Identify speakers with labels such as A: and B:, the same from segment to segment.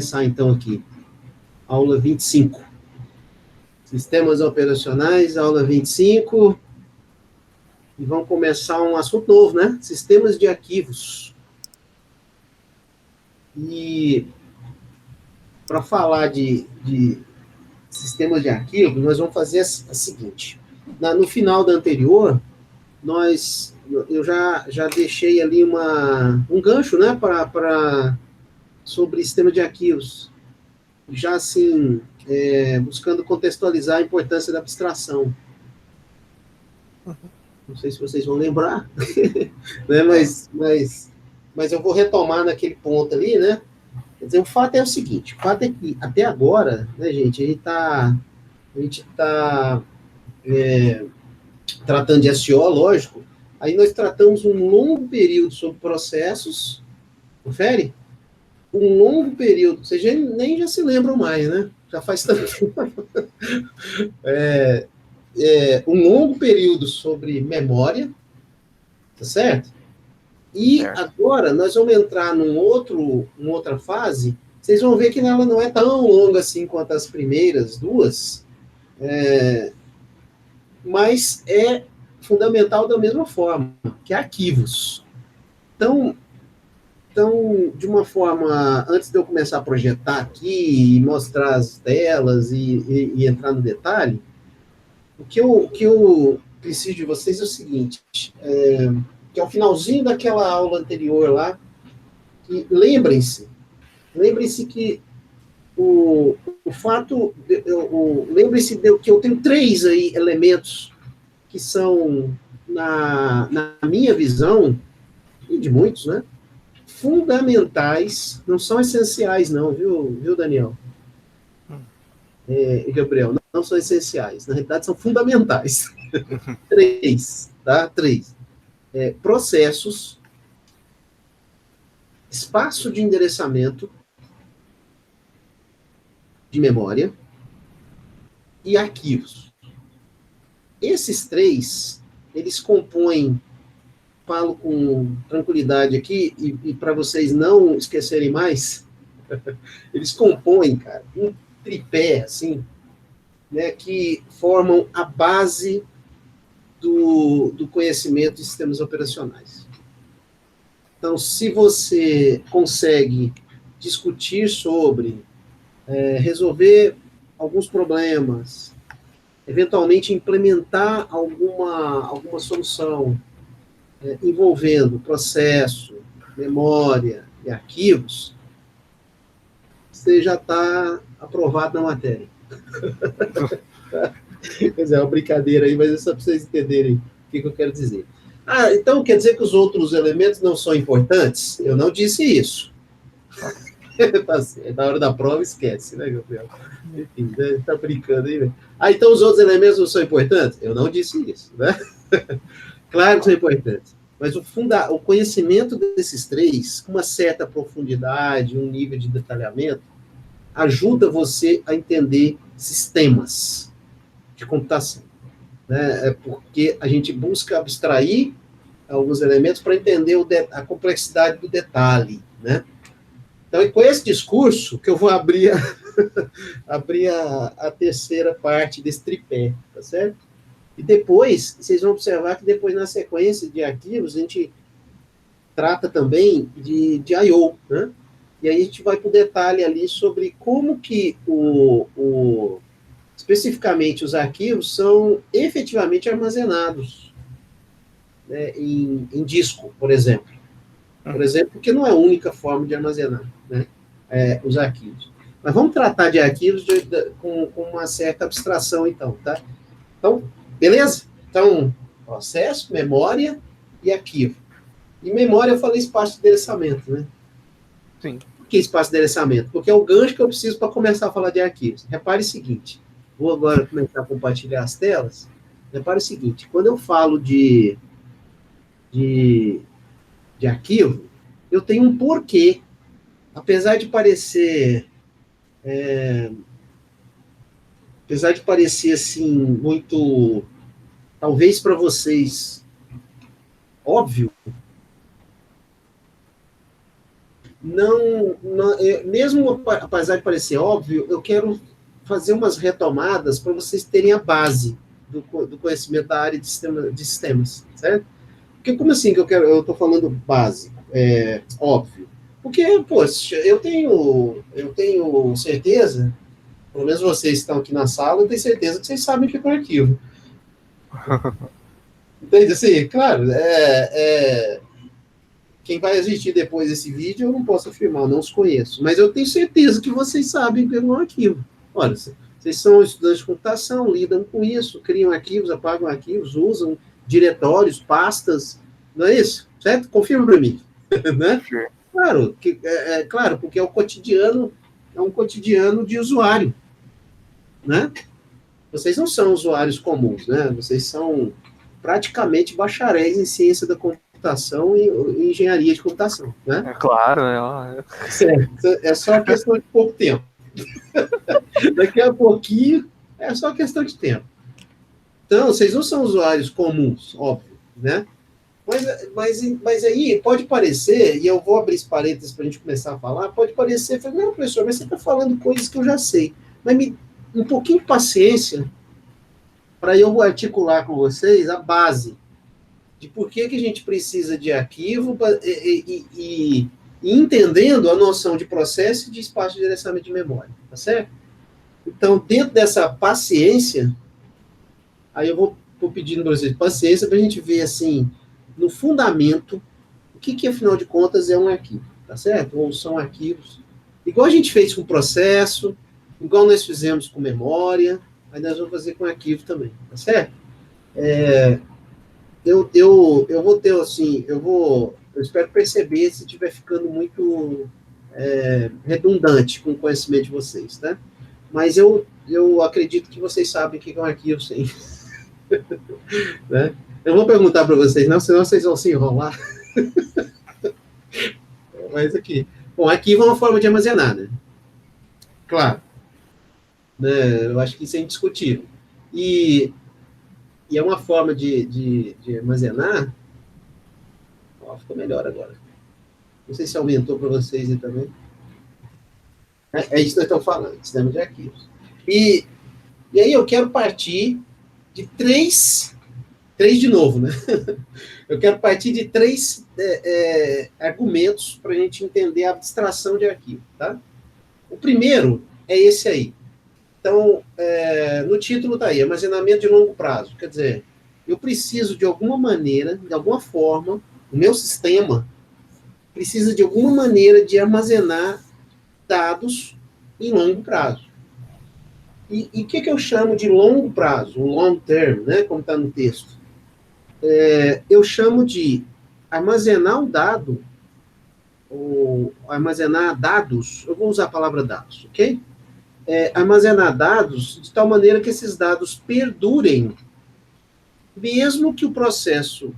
A: começar, então, aqui. Aula 25. Sistemas operacionais, aula 25. E vamos começar um assunto novo, né? Sistemas de arquivos. E para falar de sistemas de arquivos, nós vamos fazer a seguinte. No final da anterior, eu já deixei ali um gancho, né, sobre sistema de arquivos. Já assim, buscando contextualizar a importância da abstração. Não sei se vocês vão lembrar, né, mas eu vou retomar naquele ponto ali, né? Quer dizer, o fato é o seguinte, o fato é que até agora, né, gente, a gente tá tratando de SEO, lógico, aí nós tratamos um longo período sobre processos, confere? Um longo período, vocês nem já se lembram mais, né? Já faz tanto tempo. Um longo período sobre memória, tá certo? E agora nós vamos entrar numa outra fase, vocês vão ver que ela não é tão longa assim quanto as primeiras duas, mas é fundamental da mesma forma, que é arquivos. Então, de uma forma, antes de eu começar a projetar aqui e mostrar as telas e entrar no detalhe, o que eu preciso de vocês é o seguinte, que é o finalzinho daquela aula anterior lá, que lembrem-se que o fato, lembrem-se que eu tenho 3 aí elementos que são, na minha visão, e de muitos, né, fundamentais, não são essenciais não, viu Daniel? E Gabriel, não são essenciais, na realidade são fundamentais. 3, tá? 3. Processos, espaço de endereçamento de memória e arquivos. Esses 3, eles compõem, falo com tranquilidade aqui, e para vocês não esquecerem mais, eles compõem, cara, um tripé, assim, né, que formam a base do conhecimento de sistemas operacionais. Então, se você consegue discutir sobre, resolver alguns problemas, eventualmente implementar alguma solução envolvendo processo, memória e arquivos, você já está aprovado na matéria. Pois é uma brincadeira aí, mas é só para vocês entenderem o que eu quero dizer. Então quer dizer que os outros elementos não são importantes? Eu não disse isso. Tá certo. Na hora da prova, esquece, né, Gabriel? Enfim, né, tá brincando aí, velho. Então os outros elementos não são importantes? Eu não disse isso, né? Claro que são importantes. Mas o conhecimento desses 3, com uma certa profundidade, um nível de detalhamento, ajuda você a entender sistemas de computação. Né? Porque a gente busca abstrair alguns elementos para entender a complexidade do detalhe. Né? Então, é com esse discurso que eu vou abrir a terceira parte desse tripé, tá certo? E depois, vocês vão observar que depois, na sequência de arquivos, a gente trata também de I.O., né? E aí a gente vai para o detalhe ali sobre como que especificamente os arquivos são efetivamente armazenados, né, em disco, por exemplo. Por exemplo, porque não é a única forma de armazenar, né, os arquivos. Mas vamos tratar de arquivos com uma certa abstração, então, tá? Então, beleza? Então, processo, memória e arquivo. E memória, eu falei espaço de endereçamento, né?
B: Sim.
A: Por que espaço de endereçamento? Porque é o gancho que eu preciso para começar a falar de arquivos. Repare o seguinte, vou agora começar a compartilhar as telas. Repare o seguinte, quando eu falo de arquivo, eu tenho um porquê. Apesar de parecer assim, muito, talvez para vocês, óbvio, mesmo apesar de parecer óbvio, eu quero fazer umas retomadas para vocês terem a base do conhecimento da área de sistemas, certo? Porque como assim que eu estou falando base? Óbvio. Porque, pô, eu tenho certeza, pelo menos vocês estão aqui na sala, eu tenho certeza que vocês sabem o que é um arquivo. Entende? Assim, claro, quem vai assistir depois desse vídeo, eu não posso afirmar, eu não os conheço. Mas eu tenho certeza que vocês sabem pelo arquivo. Olha, vocês são estudantes de computação, lidam com isso, criam arquivos, apagam arquivos, usam diretórios, pastas, não é isso? Certo? Confirma para mim. Né? Claro, claro, porque é um cotidiano de usuário. Né? Vocês não são usuários comuns, né? Vocês são praticamente bacharéis em ciência da computação e engenharia de computação, né?
B: É claro, né?
A: Certo. É só questão de pouco tempo. Daqui a pouquinho, é só questão de tempo. Então, vocês não são usuários comuns, óbvio, né? Mas aí pode parecer, e eu vou abrir esse parênteses para a gente começar a falar, pode parecer, não, professor, mas você está falando coisas que eu já sei. Mas um pouquinho de paciência para eu articular com vocês a base de por que a gente precisa de arquivo e entendendo a noção de processo e de espaço de gerenciamento de memória, tá certo? Então, dentro dessa paciência, aí eu vou pedindo para vocês paciência para a gente ver, assim, no fundamento, o que, afinal de contas, é um arquivo, tá certo? Ou são arquivos. Igual a gente fez com processo, igual nós fizemos com memória, aí nós vamos fazer com arquivo também, tá certo? Eu vou ter, assim, eu espero perceber se estiver ficando muito redundante com o conhecimento de vocês, tá? Mas eu acredito que vocês sabem o que é um arquivo, sim. Né? Eu não vou perguntar para vocês, não, senão vocês vão se enrolar. Mas aqui. Bom, arquivo é uma forma de armazenar, né? Claro. Né? Eu acho que isso é indiscutível. E é uma forma de armazenar. Ó, ficou melhor agora. Não sei se aumentou para vocês aí também. É isso que nós estamos falando, sistema de arquivos. E aí eu quero partir de três de novo, né? Eu quero partir de três argumentos para a gente entender a abstração de arquivo, tá? O primeiro é esse aí. Então, no título está aí, armazenamento de longo prazo. Quer dizer, eu preciso de alguma maneira, de alguma forma, o meu sistema precisa de alguma maneira de armazenar dados em longo prazo. E o que eu chamo de longo prazo, um long term, né, como está no texto? Eu chamo de armazenar um dado, ou armazenar dados, eu vou usar a palavra dados, ok? Armazenar dados de tal maneira que esses dados perdurem, mesmo que o processo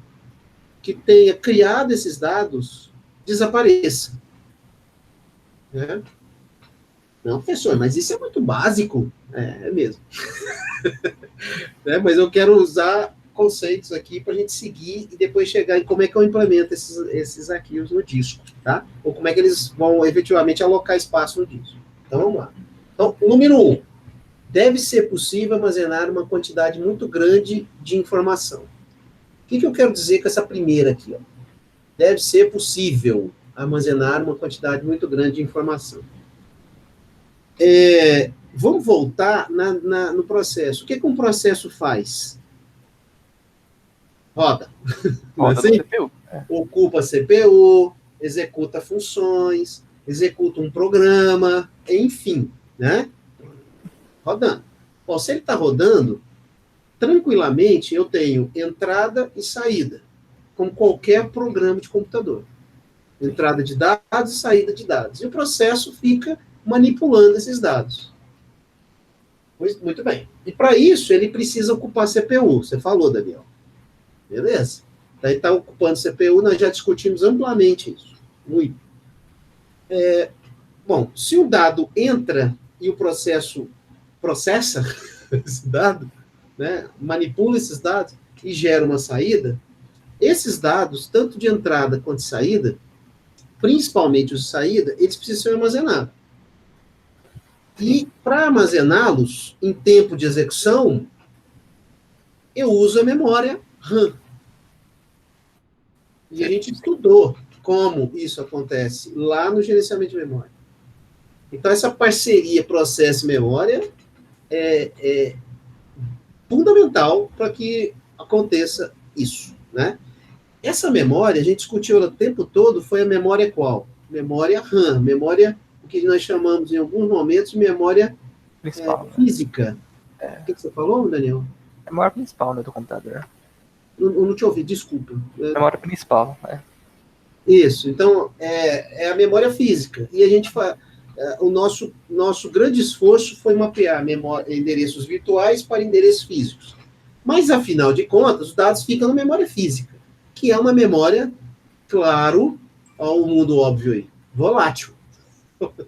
A: que tenha criado esses dados desapareça. Né? Não, professor, mas isso é muito básico. É mesmo. Mas eu quero usar conceitos aqui para a gente seguir e depois chegar em como é que eu implemento esses arquivos no disco, tá? Ou como é que eles vão efetivamente alocar espaço no disco. Então, vamos lá. Então, número 1. Deve ser possível armazenar uma quantidade muito grande de informação. O que eu quero dizer com essa primeira aqui? Ó? Deve ser possível armazenar uma quantidade muito grande de informação. Vamos voltar no processo. O que um processo faz? Roda.
B: Roda
A: assim?
B: CPU.
A: Ocupa a CPU, executa funções, executa um programa, enfim, né? Rodando. Bom, se ele está rodando, tranquilamente eu tenho entrada e saída, como qualquer programa de computador. Entrada de dados e saída de dados. E o processo fica manipulando esses dados. Muito bem. E para isso, ele precisa ocupar CPU. Você falou, Daniel. Beleza? Daí está ocupando CPU, nós já discutimos amplamente isso. Muito. Bom, se o dado entra e o processo processa esse dado, né, manipula esses dados e gera uma saída, esses dados, tanto de entrada quanto de saída, principalmente os de saída, eles precisam ser armazenados. E para armazená-los em tempo de execução, eu uso a memória RAM. E a gente estudou como isso acontece lá no gerenciamento de memória. Então, essa parceria processo-memória é fundamental para que aconteça isso, né? Essa memória, a gente discutiu ela o tempo todo, foi a memória qual? Memória RAM, memória, o que nós chamamos em alguns momentos de memória
B: Principal.
A: física.
B: É.
A: O que você falou, Daniel?
B: Memória principal, né, do computador.
A: Não te ouvi, desculpa.
B: Memória principal, né?
A: Isso, então é a memória física. E a gente faz. O nosso grande esforço foi mapear endereços virtuais para endereços físicos. Mas, afinal de contas, os dados ficam na memória física, que é uma memória, claro, ao mundo óbvio aí, volátil.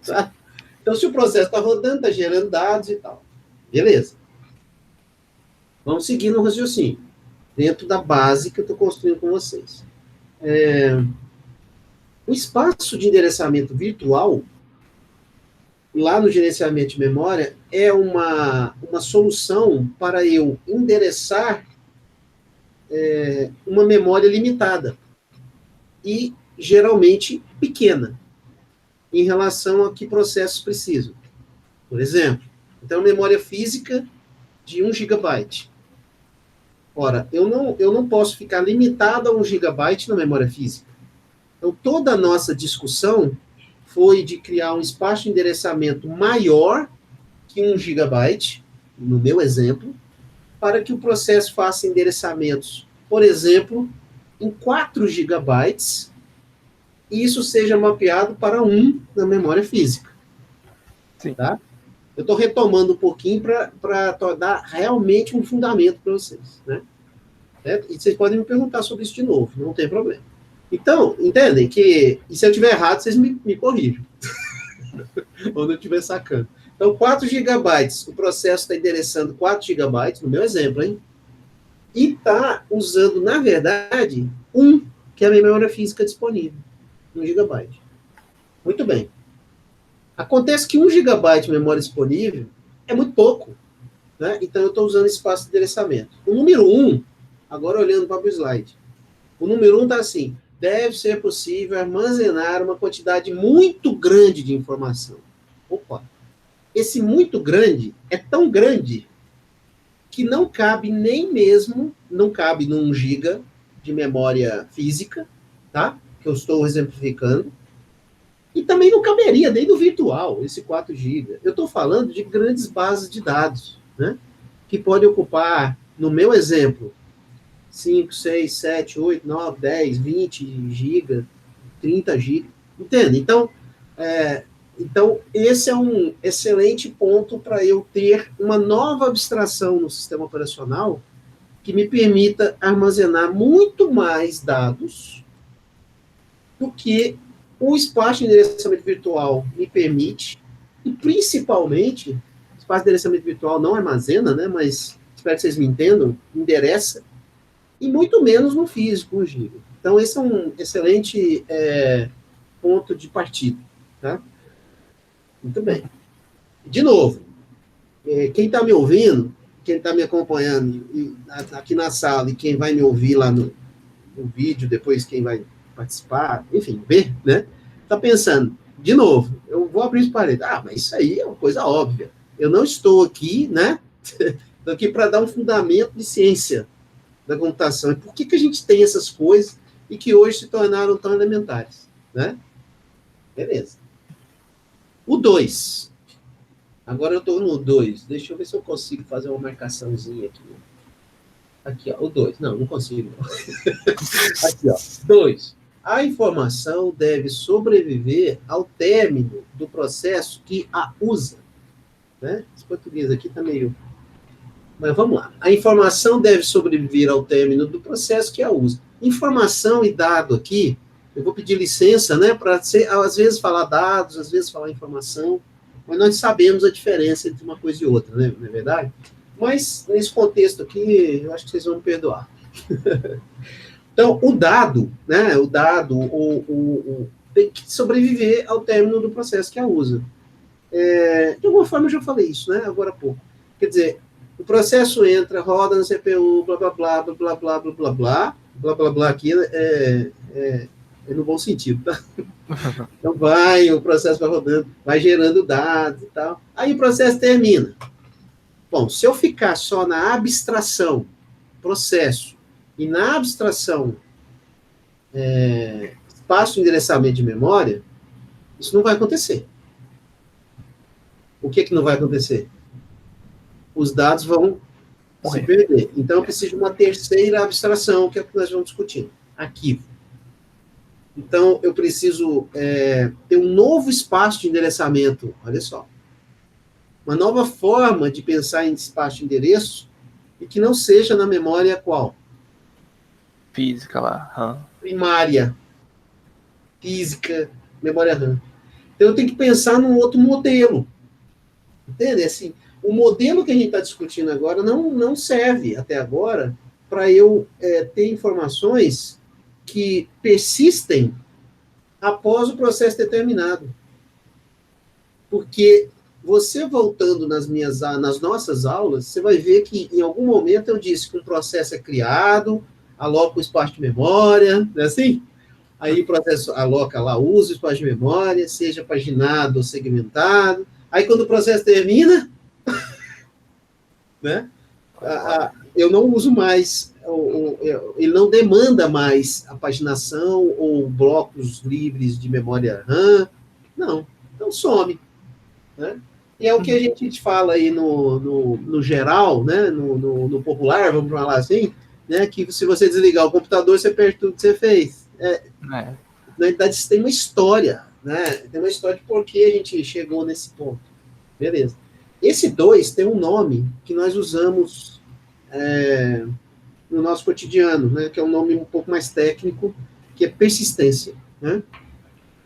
A: Tá? Então, se o processo está rodando, está gerando dados e tal. Beleza. Vamos seguir no raciocínio, dentro da base que eu estou construindo com vocês. O espaço de endereçamento virtual, lá no gerenciamento de memória, é uma solução para eu endereçar uma memória limitada e, geralmente, pequena, em relação a que processos precisam. Por exemplo, então, memória física de 1 GB. Ora, eu não posso ficar limitado a 1 GB na memória física. Então, toda a nossa discussão foi de criar um espaço de endereçamento maior que 1 GB, no meu exemplo, para que o processo faça endereçamentos, por exemplo, em 4 GB, e isso seja mapeado para 1 na memória física.
B: Sim.
A: Tá? Eu estou retomando um pouquinho para dar realmente um fundamento para vocês. Né? E vocês podem me perguntar sobre isso de novo, não tem problema. Então, entendem que, e se eu estiver errado, vocês me corrijam. Ou não estiver sacando. Então, 4 GB, o processo está endereçando 4 GB, no meu exemplo, hein? E está usando, na verdade, 1, que é a memória física disponível. 1 GB. Muito bem. Acontece que 1 GB de memória disponível é muito pouco. Né? Então, eu estou usando espaço de endereçamento. O número 1, agora olhando para o slide, o número 1 está assim: deve ser possível armazenar uma quantidade muito grande de informação. Opa! Esse muito grande é tão grande que não cabe não cabe num 1 GB de memória física, tá? Que eu estou exemplificando. E também não caberia nem no virtual, esse 4 GB. Eu estou falando de grandes bases de dados, né? Que podem ocupar, no meu exemplo, 5, 6, 7, 8, 9, 10, 20 GB, 30 GB. Entende? Então, esse é um excelente ponto para eu ter uma nova abstração no sistema operacional que me permita armazenar muito mais dados do que o espaço de endereçamento virtual me permite, e principalmente, o espaço de endereçamento virtual não armazena, né, mas espero que vocês me entendam, endereça, e muito menos no físico, 1 GB. Então, esse é um excelente ponto de partida. Tá? Muito bem. De novo, quem está me ouvindo, quem está me acompanhando aqui na sala e quem vai me ouvir lá no vídeo, depois quem vai participar, enfim, ver, né? Está pensando, de novo, eu vou abrir os parênteses. Mas isso aí é uma coisa óbvia. Eu não estou aqui, né? Estou aqui para dar um fundamento de ciência da computação. E por que a gente tem essas coisas e que hoje se tornaram tão elementares, né? Beleza. O 2. Agora eu estou no 2. Deixa eu ver se eu consigo fazer uma marcaçãozinha aqui. Aqui, ó, o 2. Não consigo. Aqui, ó. 2. A informação deve sobreviver ao término do processo que a usa. Né? Esse português aqui está meio... Mas vamos lá. A informação deve sobreviver ao término do processo que a usa. Informação e dado aqui, eu vou pedir licença, né, para às vezes falar dados, às vezes falar informação, mas nós sabemos a diferença entre uma coisa e outra, né, não é verdade? Mas, nesse contexto aqui, eu acho que vocês vão me perdoar. Então, o dado, né, tem que sobreviver ao término do processo que a usa. De alguma forma eu já falei isso, né? Agora há pouco. Quer dizer, o processo entra, roda no CPU, blá, blá, blá, blá, blá, blá, blá, blá, blá, blá, blá, blá, aqui é no bom sentido, tá? Então o processo vai rodando, vai gerando dados e tal. Aí o processo termina. Bom, se eu ficar só na abstração, processo, e na abstração, espaço de endereçamento de memória, isso não vai acontecer. O que não vai acontecer? Os dados vão se perder. Então, eu preciso de uma terceira abstração, que é o que nós vamos discutir. Arquivo. Então, eu preciso ter um novo espaço de endereçamento. Olha só. Uma nova forma de pensar em espaço de endereço e que não seja na memória qual?
B: Física lá, RAM.
A: Primária. Física, memória RAM. Então, eu tenho que pensar num outro modelo. Entende? Assim, o modelo que a gente está discutindo agora não serve, até agora, para eu ter informações que persistem após o processo determinado. Porque você voltando nas nossas aulas, você vai ver que em algum momento eu disse que um processo é criado, aloca o espaço de memória, não é assim? Aí o processo aloca lá, usa o espaço de memória, seja paginado ou segmentado. Aí quando o processo termina, né, eu não uso mais, ele não demanda mais a paginação ou blocos livres de memória RAM, não, então some, né? E é o que a gente fala aí no geral, né, no popular, vamos falar assim, né, que se você desligar o computador, você perde tudo que você fez. Na verdade, isso tem uma história, né? Tem uma história de por que a gente chegou nesse ponto. Beleza. Esse 2 tem um nome que nós usamos no nosso cotidiano, né? Que é um nome um pouco mais técnico, que é persistência, né?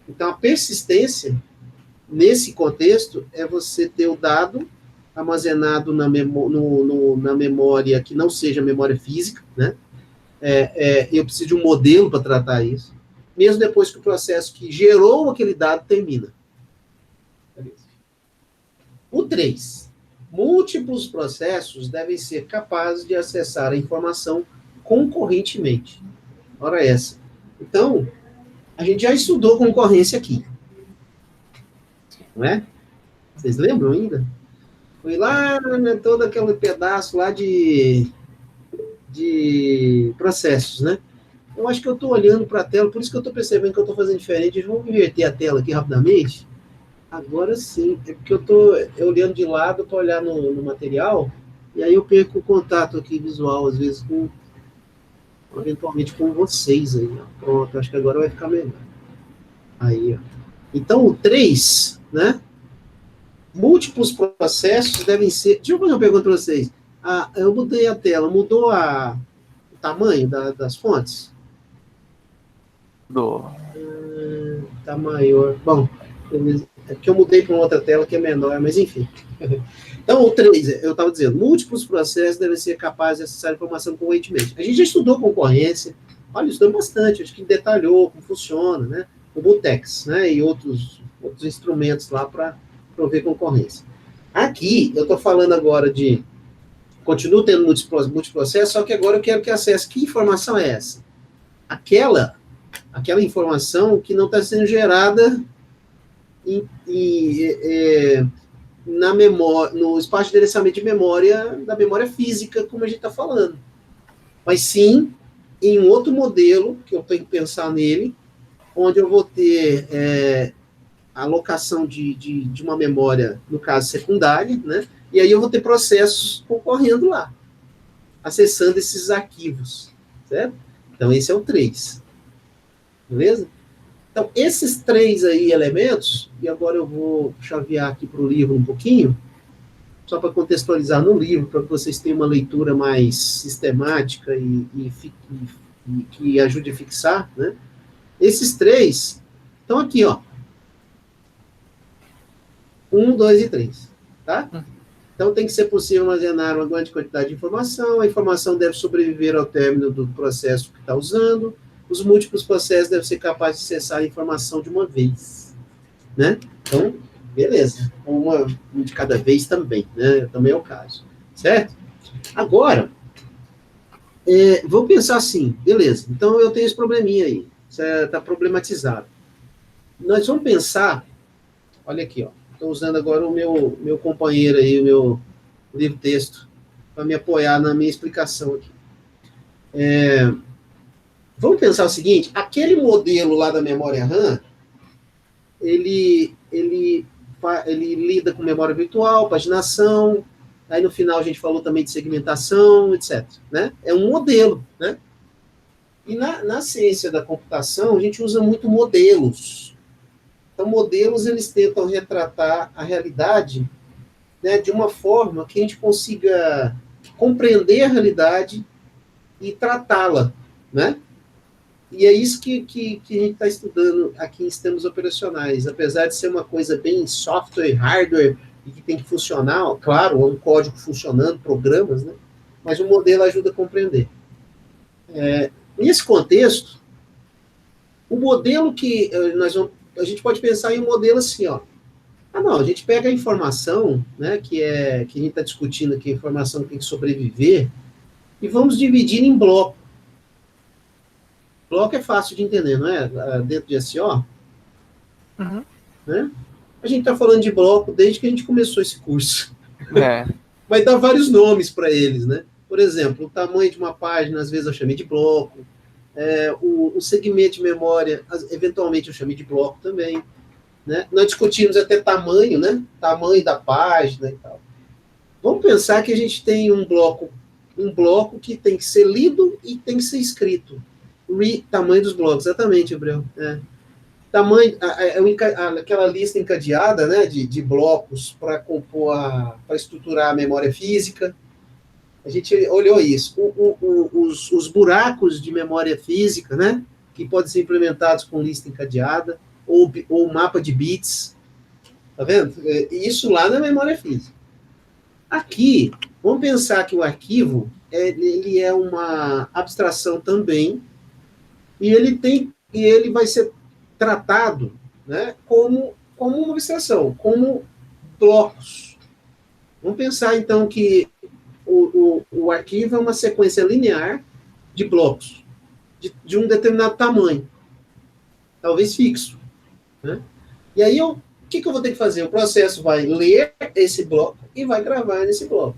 A: Então, a persistência, nesse contexto, é você ter o dado armazenado na memória que não seja memória física, né? Eu preciso de um modelo para tratar isso, mesmo depois que o processo que gerou aquele dado termina. Beleza. O 3. Múltiplos processos devem ser capazes de acessar a informação concorrentemente. Ora essa. Então, a gente já estudou concorrência aqui. Não é? Vocês lembram ainda? Foi lá, né, todo aquele pedaço lá de processos, né? Eu acho que eu estou olhando para a tela, por isso que eu estou percebendo que eu estou fazendo diferente. Vamos inverter a tela aqui rapidamente. Agora sim, é porque eu estou olhando de lado para olhar no material, e aí eu perco o contato aqui visual, às vezes, eventualmente com vocês aí. Ó. Pronto, acho que agora vai ficar melhor. Aí, ó. Então, o 3, né? Múltiplos processos devem ser... Deixa eu fazer uma pergunta para vocês. Eu mudei a tela, mudou o tamanho das fontes? Tá maior. Bom, é porque eu mudei para uma outra tela que é menor, mas enfim. Então, o 3, eu estava dizendo, múltiplos processos devem ser capazes de acessar a informação concorrentemente. A gente já estudou concorrência, olha, estudou bastante, acho que detalhou como funciona, né? O Mutex, né? E outros instrumentos lá para prover concorrência. Aqui, eu estou falando agora de... Continuo tendo multiprocesso, só que agora eu quero que acesse. Que informação é essa? Aquela informação que não está sendo gerada na memória, no espaço de endereçamento de memória, da memória física, como a gente está falando. Mas sim em um outro modelo, que eu tenho que pensar nele, onde eu vou ter a alocação de uma memória, no caso, secundária, né? E aí eu vou ter processos concorrendo lá, acessando esses arquivos, certo? Então, esse é o 3. Beleza? Então, esses 3 aí elementos, e agora eu vou chavear aqui para o livro um pouquinho, só para contextualizar no livro, para que vocês tenham uma leitura mais sistemática e que ajude a fixar, né? Esses 3 estão aqui, ó. 1, 2 e 3, tá? Então, tem que ser possível armazenar uma grande quantidade de informação, a informação deve sobreviver ao término do processo que está usando, os múltiplos processos devem ser capazes de acessar a informação de uma vez, né? Então, beleza. Um de cada vez também, né? Também é o caso, certo? Agora, vou pensar assim, beleza. Então, eu tenho esse probleminha aí. Está problematizado. Nós vamos pensar, olha aqui, ó. Estou usando agora o meu companheiro aí, o meu livro-texto, para me apoiar na minha explicação aqui. Vamos pensar o seguinte, aquele modelo lá da memória RAM, ele lida com memória virtual, paginação, aí no final a gente falou também de segmentação, etc. Né? É um modelo, né? E na ciência da computação, a gente usa muito modelos. Então, modelos, eles tentam retratar a realidade, né, de uma forma que a gente consiga compreender a realidade e tratá-la, né? E é isso que a gente está estudando aqui em sistemas operacionais. Apesar de ser uma coisa bem software, hardware, e que tem que funcionar, claro, um código funcionando, programas, né? Mas o modelo ajuda a compreender. Nesse contexto, o modelo que a gente pode pensar em um modelo assim, ó. Não, a gente pega a informação, né, que a gente está discutindo aqui, a informação que tem que sobreviver, e vamos dividir em bloco. Bloco é fácil de entender, não é? Dentro de SO.
B: Uhum.
A: Né? A gente está falando de bloco desde que a gente começou esse curso. Vai dar vários nomes para eles, né? Por exemplo, o tamanho de uma página, às vezes eu chamei de bloco. O segmento de memória, eventualmente eu chamei de bloco também. Né? Nós discutimos até tamanho, né? Tamanho da página e tal. Vamos pensar que a gente tem um bloco que tem que ser lido e tem que ser escrito. Tamanho dos blocos, exatamente, Gabriel. Tamanho, aquela lista encadeada, né, de blocos para compor, para estruturar a memória física. A gente olhou isso. Os buracos de memória física, né, que podem ser implementados com lista encadeada, ou mapa de bits. Tá vendo? Isso lá na memória física. Aqui, vamos pensar que o arquivo, ele é uma abstração também, e ele vai ser tratado, né, como uma abstração, como blocos. Vamos pensar, então, que o arquivo é uma sequência linear de blocos, de um determinado tamanho, talvez fixo. Né? E aí, o que eu vou ter que fazer? O processo vai ler esse bloco e vai gravar nesse bloco.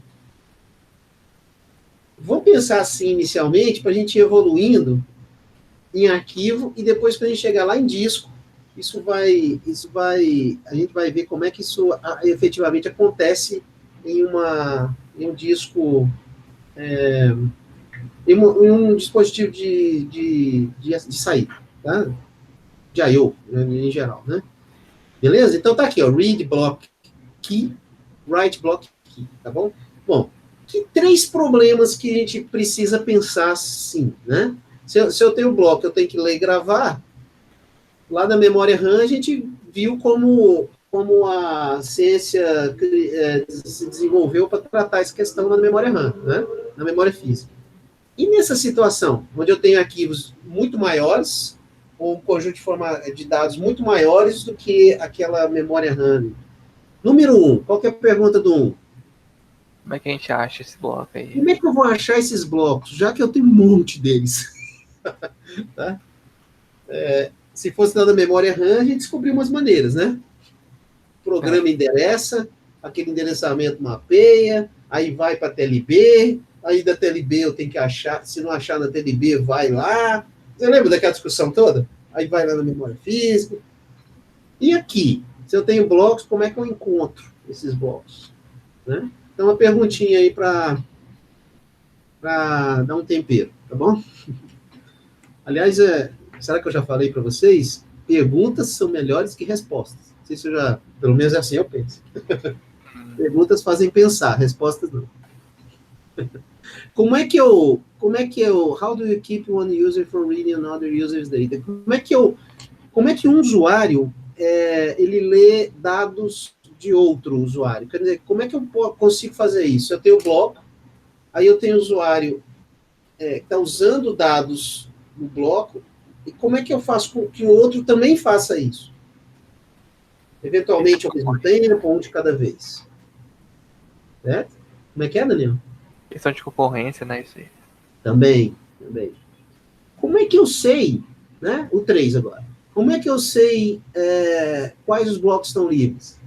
A: Vamos pensar assim, inicialmente, para a gente ir evoluindo em arquivo, e depois, quando a gente chegar lá em disco, a gente vai ver como é que isso efetivamente acontece em um disco, em um dispositivo de saída, tá? De I/O, né, em geral, né? Beleza? Então tá aqui, ó, read block key, write block key, tá bom? Bom, que 3 problemas que a gente precisa pensar assim, né? Se eu tenho um bloco, eu tenho que ler e gravar. Lá na memória RAM, a gente viu como a ciência se desenvolveu para tratar essa questão na memória RAM, né? Na memória física. E nessa situação, onde eu tenho arquivos muito maiores, ou um conjunto de dados muito maiores do que aquela memória RAM. Número 1, qual que é a pergunta do 1?
B: Como é que a gente acha esse bloco aí?
A: Como é que eu vou achar esses blocos, já que eu tenho um monte deles? Tá? Se fosse lá na memória RAM, a gente descobriu umas maneiras, né? O programa endereça, aquele endereçamento mapeia, aí vai para a TLB, aí da TLB eu tenho que achar, se não achar na TLB, vai lá. Você lembra daquela discussão toda? Aí vai lá na memória física. E aqui, se eu tenho blocos, como é que eu encontro esses blocos? Né? Então, uma perguntinha aí para dar um tempero, tá bom? Aliás, será que eu já falei para vocês? Perguntas são melhores que respostas. Não sei se eu já, pelo menos é assim eu penso. Perguntas fazem pensar, respostas não. Como é que eu, how do you keep one user from reading another user's data? Como é que um usuário, ele lê dados de outro usuário? Quer dizer, como é que eu consigo fazer isso? Eu tenho o bloco, aí eu tenho o usuário que está usando dados no bloco, E como é que eu faço com que o outro também faça isso? Eventualmente ao mesmo tempo, um de cada vez. Certo? Como é que é, Daniel?
B: Questão de concorrência, né? Isso aí.
A: Também. Como é que eu sei, né? O 3 agora. Como é que eu sei quais os blocos estão livres?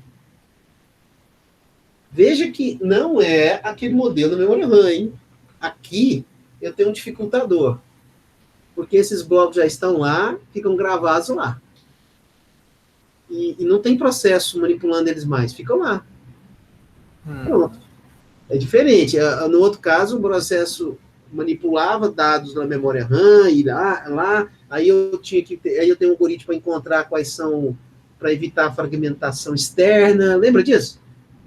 A: Veja que não é aquele modelo da memória RAM, hein? Aqui eu tenho um dificultador. Porque esses blocos já estão lá, ficam gravados lá. E não tem processo manipulando eles mais, ficam lá. Pronto. É diferente. No outro caso, o processo manipulava dados na memória RAM e lá aí eu tenho um algoritmo para encontrar quais são, para evitar a fragmentação externa. Lembra disso?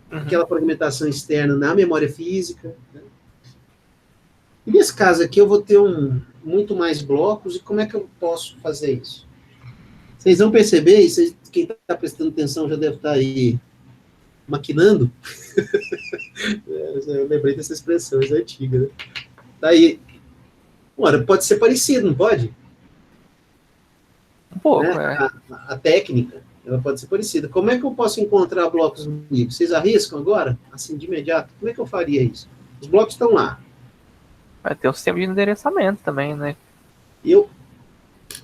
A: Aquela fragmentação externa na memória física. Né? E nesse caso aqui eu vou ter muito mais blocos, e como é que eu posso fazer isso? Vocês vão perceber, quem está prestando atenção já deve estar aí maquinando. Eu lembrei dessa expressão, é antiga, né? Daí, ora, pode ser parecido, não pode?
B: Um pouco,
A: Né? A técnica, ela pode ser parecida. Como é que eu posso encontrar blocos no livro? Vocês arriscam agora? Assim, de imediato? Como é que eu faria isso? Os blocos estão lá.
B: Vai ter um sistema de endereçamento também, né?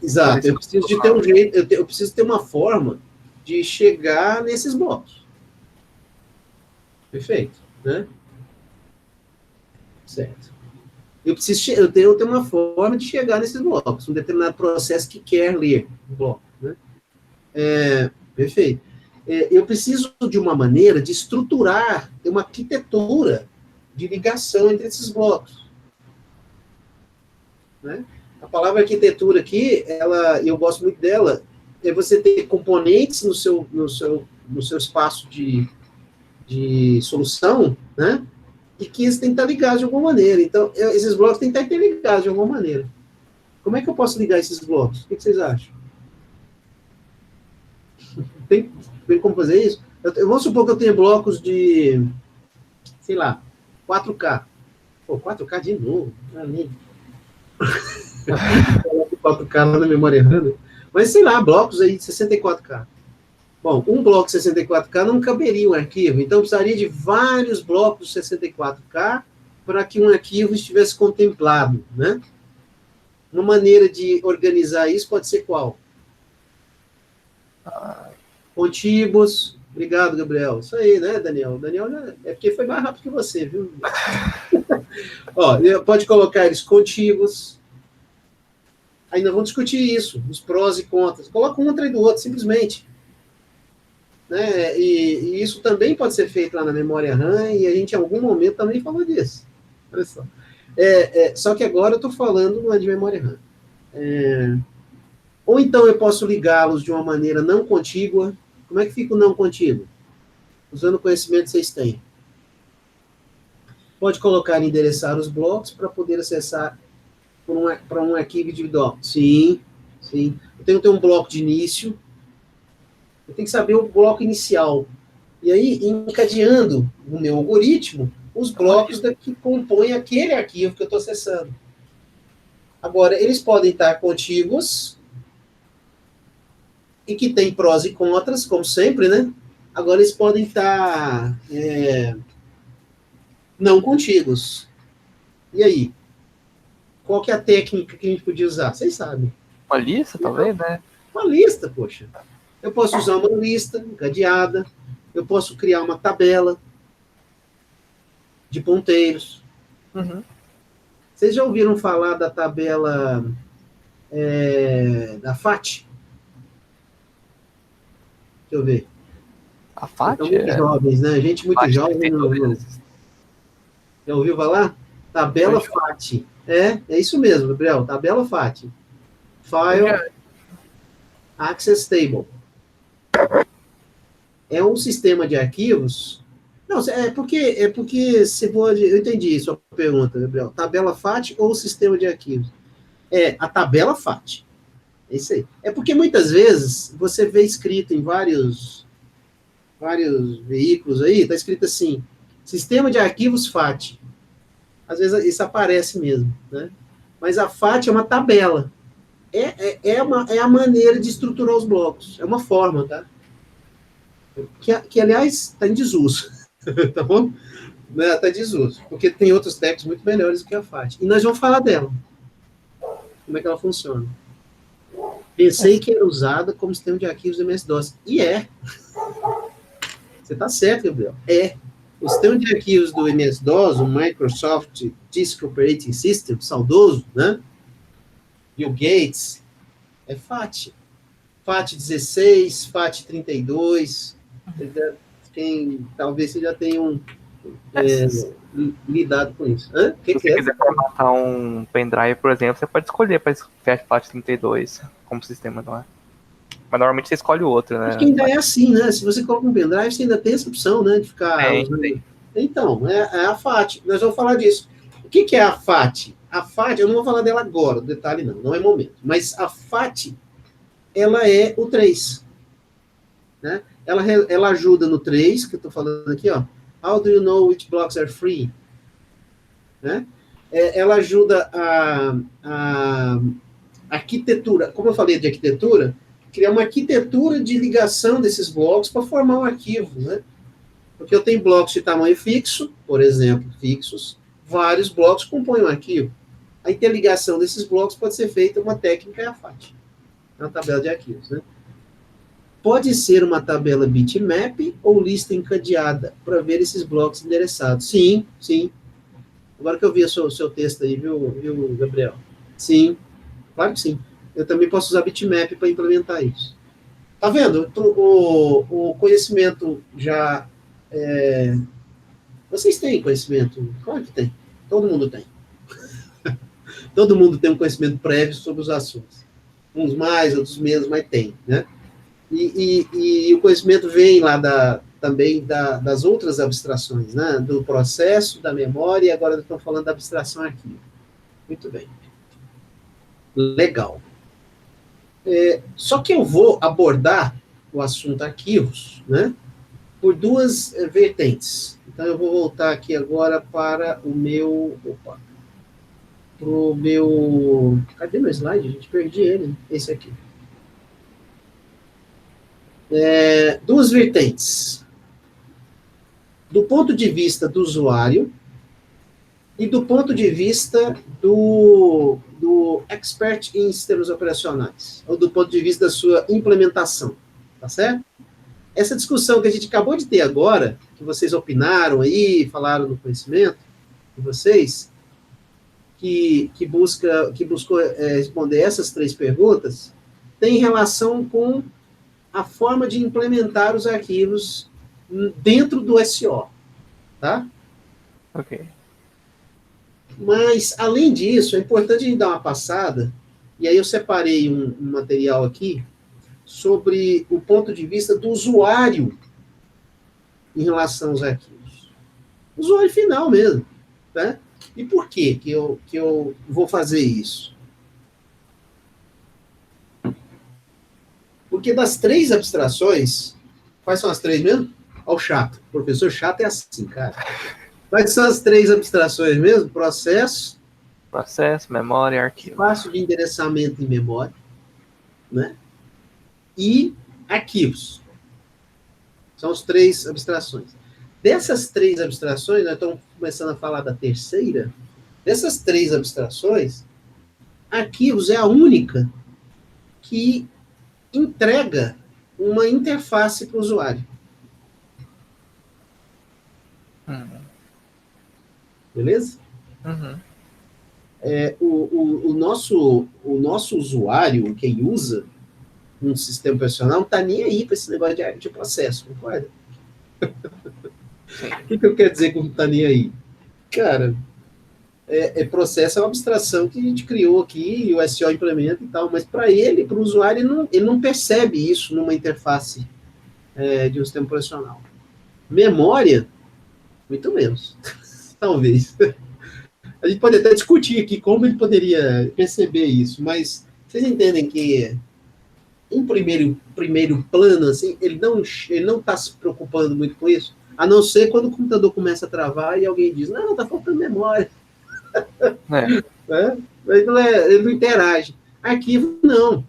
A: Exato, eu preciso de ter um jeito, eu preciso ter uma forma de chegar nesses blocos. Perfeito, né? Certo. Eu tenho uma forma de chegar nesses blocos, um determinado processo que quer ler o bloco, né? Perfeito. Eu preciso de uma maneira de estruturar uma arquitetura de ligação entre esses blocos. Né? A palavra arquitetura aqui, eu gosto muito dela, é você ter componentes no seu espaço de solução, né? E que eles têm que estar ligados de alguma maneira. Então, esses blocos têm que estar interligados de alguma maneira. Como é que eu posso ligar esses blocos? O que vocês acham? Tem como fazer isso? Vamos supor que eu tenha blocos de, sei lá, 4K. Pô, 4K de novo. 4K lá na memória RAM. Mas, sei lá, blocos aí de 64K. Bom, um bloco de 64K não caberia um arquivo, então precisaria de vários blocos de 64K para que um arquivo estivesse contemplado, né? Uma maneira de organizar isso pode ser qual? Contíguos. Obrigado, Gabriel. Isso aí, né, Daniel? Daniel é porque foi mais rápido que você, viu? Ó, pode colocar eles contíguos. Ainda vamos discutir isso, os prós e contras. Coloca um atrás do outro, simplesmente. Né? E isso também pode ser feito lá na memória RAM, e a gente em algum momento também falou disso. Olha só. Só que agora eu estou falando não é de memória RAM. Ou então eu posso ligá-los de uma maneira não contígua. Como é que fica o não contíguo? Usando o conhecimento que vocês têm. Pode colocar e endereçar os blocos para poder acessar para um arquivo individual. Sim. Eu tenho que ter um bloco de início. Eu tenho que saber o bloco inicial. E aí, encadeando o meu algoritmo, os blocos que compõem aquele arquivo que eu estou acessando. Agora, eles podem estar contíguos e que tem prós e contras, como sempre, né? Agora, eles podem estar não contíguos. E aí? Qual que é a técnica que a gente podia usar? Vocês sabem.
B: Uma lista, talvez, né?
A: Uma lista, poxa. Eu posso usar uma lista encadeada, eu posso criar uma tabela de ponteiros. Vocês já ouviram falar da tabela da FAT? Deixa eu ver.
B: A FAT?
A: São muito jovens, né? Gente muito
B: FAT
A: jovem. Já ouviu falar? Tabela FAT. É isso mesmo, Gabriel. Tabela FAT. File Access Table. É um sistema de arquivos. Não, é porque você pode. Eu entendi sua pergunta, Gabriel. Tabela FAT ou sistema de arquivos? A tabela FAT. É isso aí. É porque muitas vezes você vê escrito em vários veículos aí, está escrito assim, sistema de arquivos FAT. Às vezes isso aparece mesmo, né? Mas a FAT é uma tabela. É a maneira de estruturar os blocos. É uma forma, tá? Que aliás, está em desuso. Tá bom? Está em desuso. Porque tem outros técnicos muito melhores do que a FAT. E nós vamos falar dela. Como é que ela funciona. Pensei que era usada como sistema de arquivos do MS-DOS. E é. Você está certo, Gabriel. É. O sistema de arquivos do MS-DOS, o Microsoft Disk Operating System, saudoso, né? Bill Gates, é FAT. FAT 16, FAT 32. Talvez você já tenha lidado com isso. Hã?
B: Se você quiser formatar um pendrive, por exemplo, você pode escolher para FAT 32 como sistema, não é? Mas normalmente você escolhe o outro, né?
A: Acho que ainda é assim, né? Se você coloca um pendrive, você ainda tem essa opção, né? De ficar usando. Então, é a FAT. Nós vamos falar disso. O que é a FAT? A FAT, eu não vou falar dela agora, detalhe não é momento. Mas a FAT, ela é o 3. Né? Ela ajuda no 3, que eu estou falando aqui, ó. How do you know which blocks are free? Né? Ela ajuda a arquitetura. Como eu falei de arquitetura, criar uma arquitetura de ligação desses blocos para formar um arquivo, né? Porque eu tenho blocos de tamanho fixo, por exemplo, fixos, vários blocos compõem um arquivo. A interligação desses blocos pode ser feita uma técnica, é a FAT. É uma tabela de arquivos, né? Pode ser uma tabela bitmap ou lista encadeada para ver esses blocos endereçados. Sim, sim. Agora que eu vi o seu texto aí, viu, Gabriel? Sim, claro que sim. Eu também posso usar bitmap para implementar isso. Tá vendo? O conhecimento já... Vocês têm conhecimento? Claro que tem. Todo mundo tem. Todo mundo tem um conhecimento prévio sobre os assuntos. Uns mais, outros menos, mas tem, né? E o conhecimento vem lá também das outras abstrações, né? Do processo, da memória, e agora estamos falando da abstração aqui. Muito bem. Legal. Só que eu vou abordar o assunto arquivos, né? Por duas vertentes. Então, eu vou voltar aqui agora para o meu... Cadê meu slide? A gente perdi ele. Esse aqui. Duas vertentes. Do ponto de vista do usuário e do ponto de vista do expert em sistemas operacionais, ou do ponto de vista da sua implementação, tá certo? Essa discussão que a gente acabou de ter agora, que vocês opinaram aí, falaram no conhecimento de vocês, que buscou responder essas três perguntas, tem relação com a forma de implementar os arquivos dentro do SO, tá?
B: Ok.
A: Mas, além disso, é importante a gente dar uma passada, e aí eu separei um material aqui, sobre o ponto de vista do usuário em relação aos arquivos. O usuário final mesmo, tá? E por que eu vou fazer isso? Porque das três abstrações, quais são as três mesmo? Olha o chato. O professor chato é assim, cara. Quais são as três abstrações mesmo? Processo,
B: memória, arquivo.
A: Espaço de endereçamento em memória, né? E arquivos. São as três abstrações. Dessas três abstrações, nós estamos começando a falar da terceira. Dessas três abstrações, arquivos é a única que entrega uma interface para o usuário. Beleza?
B: Uhum.
A: O nosso usuário, quem usa um sistema operacional, não está nem aí para esse negócio de processo, concorda? O que eu quero dizer com não está nem aí? Cara, processo é uma abstração que a gente criou aqui, e o SO implementa e tal, mas para ele, para o usuário, ele não percebe isso numa interface de um sistema operacional. Memória, muito menos, talvez. A gente pode até discutir aqui como ele poderia perceber isso, mas vocês entendem que, em primeiro plano, assim, ele não está se preocupando muito com isso, a não ser quando o computador começa a travar e alguém diz, não, está faltando memória. Mas ele não interage. Arquivo, não.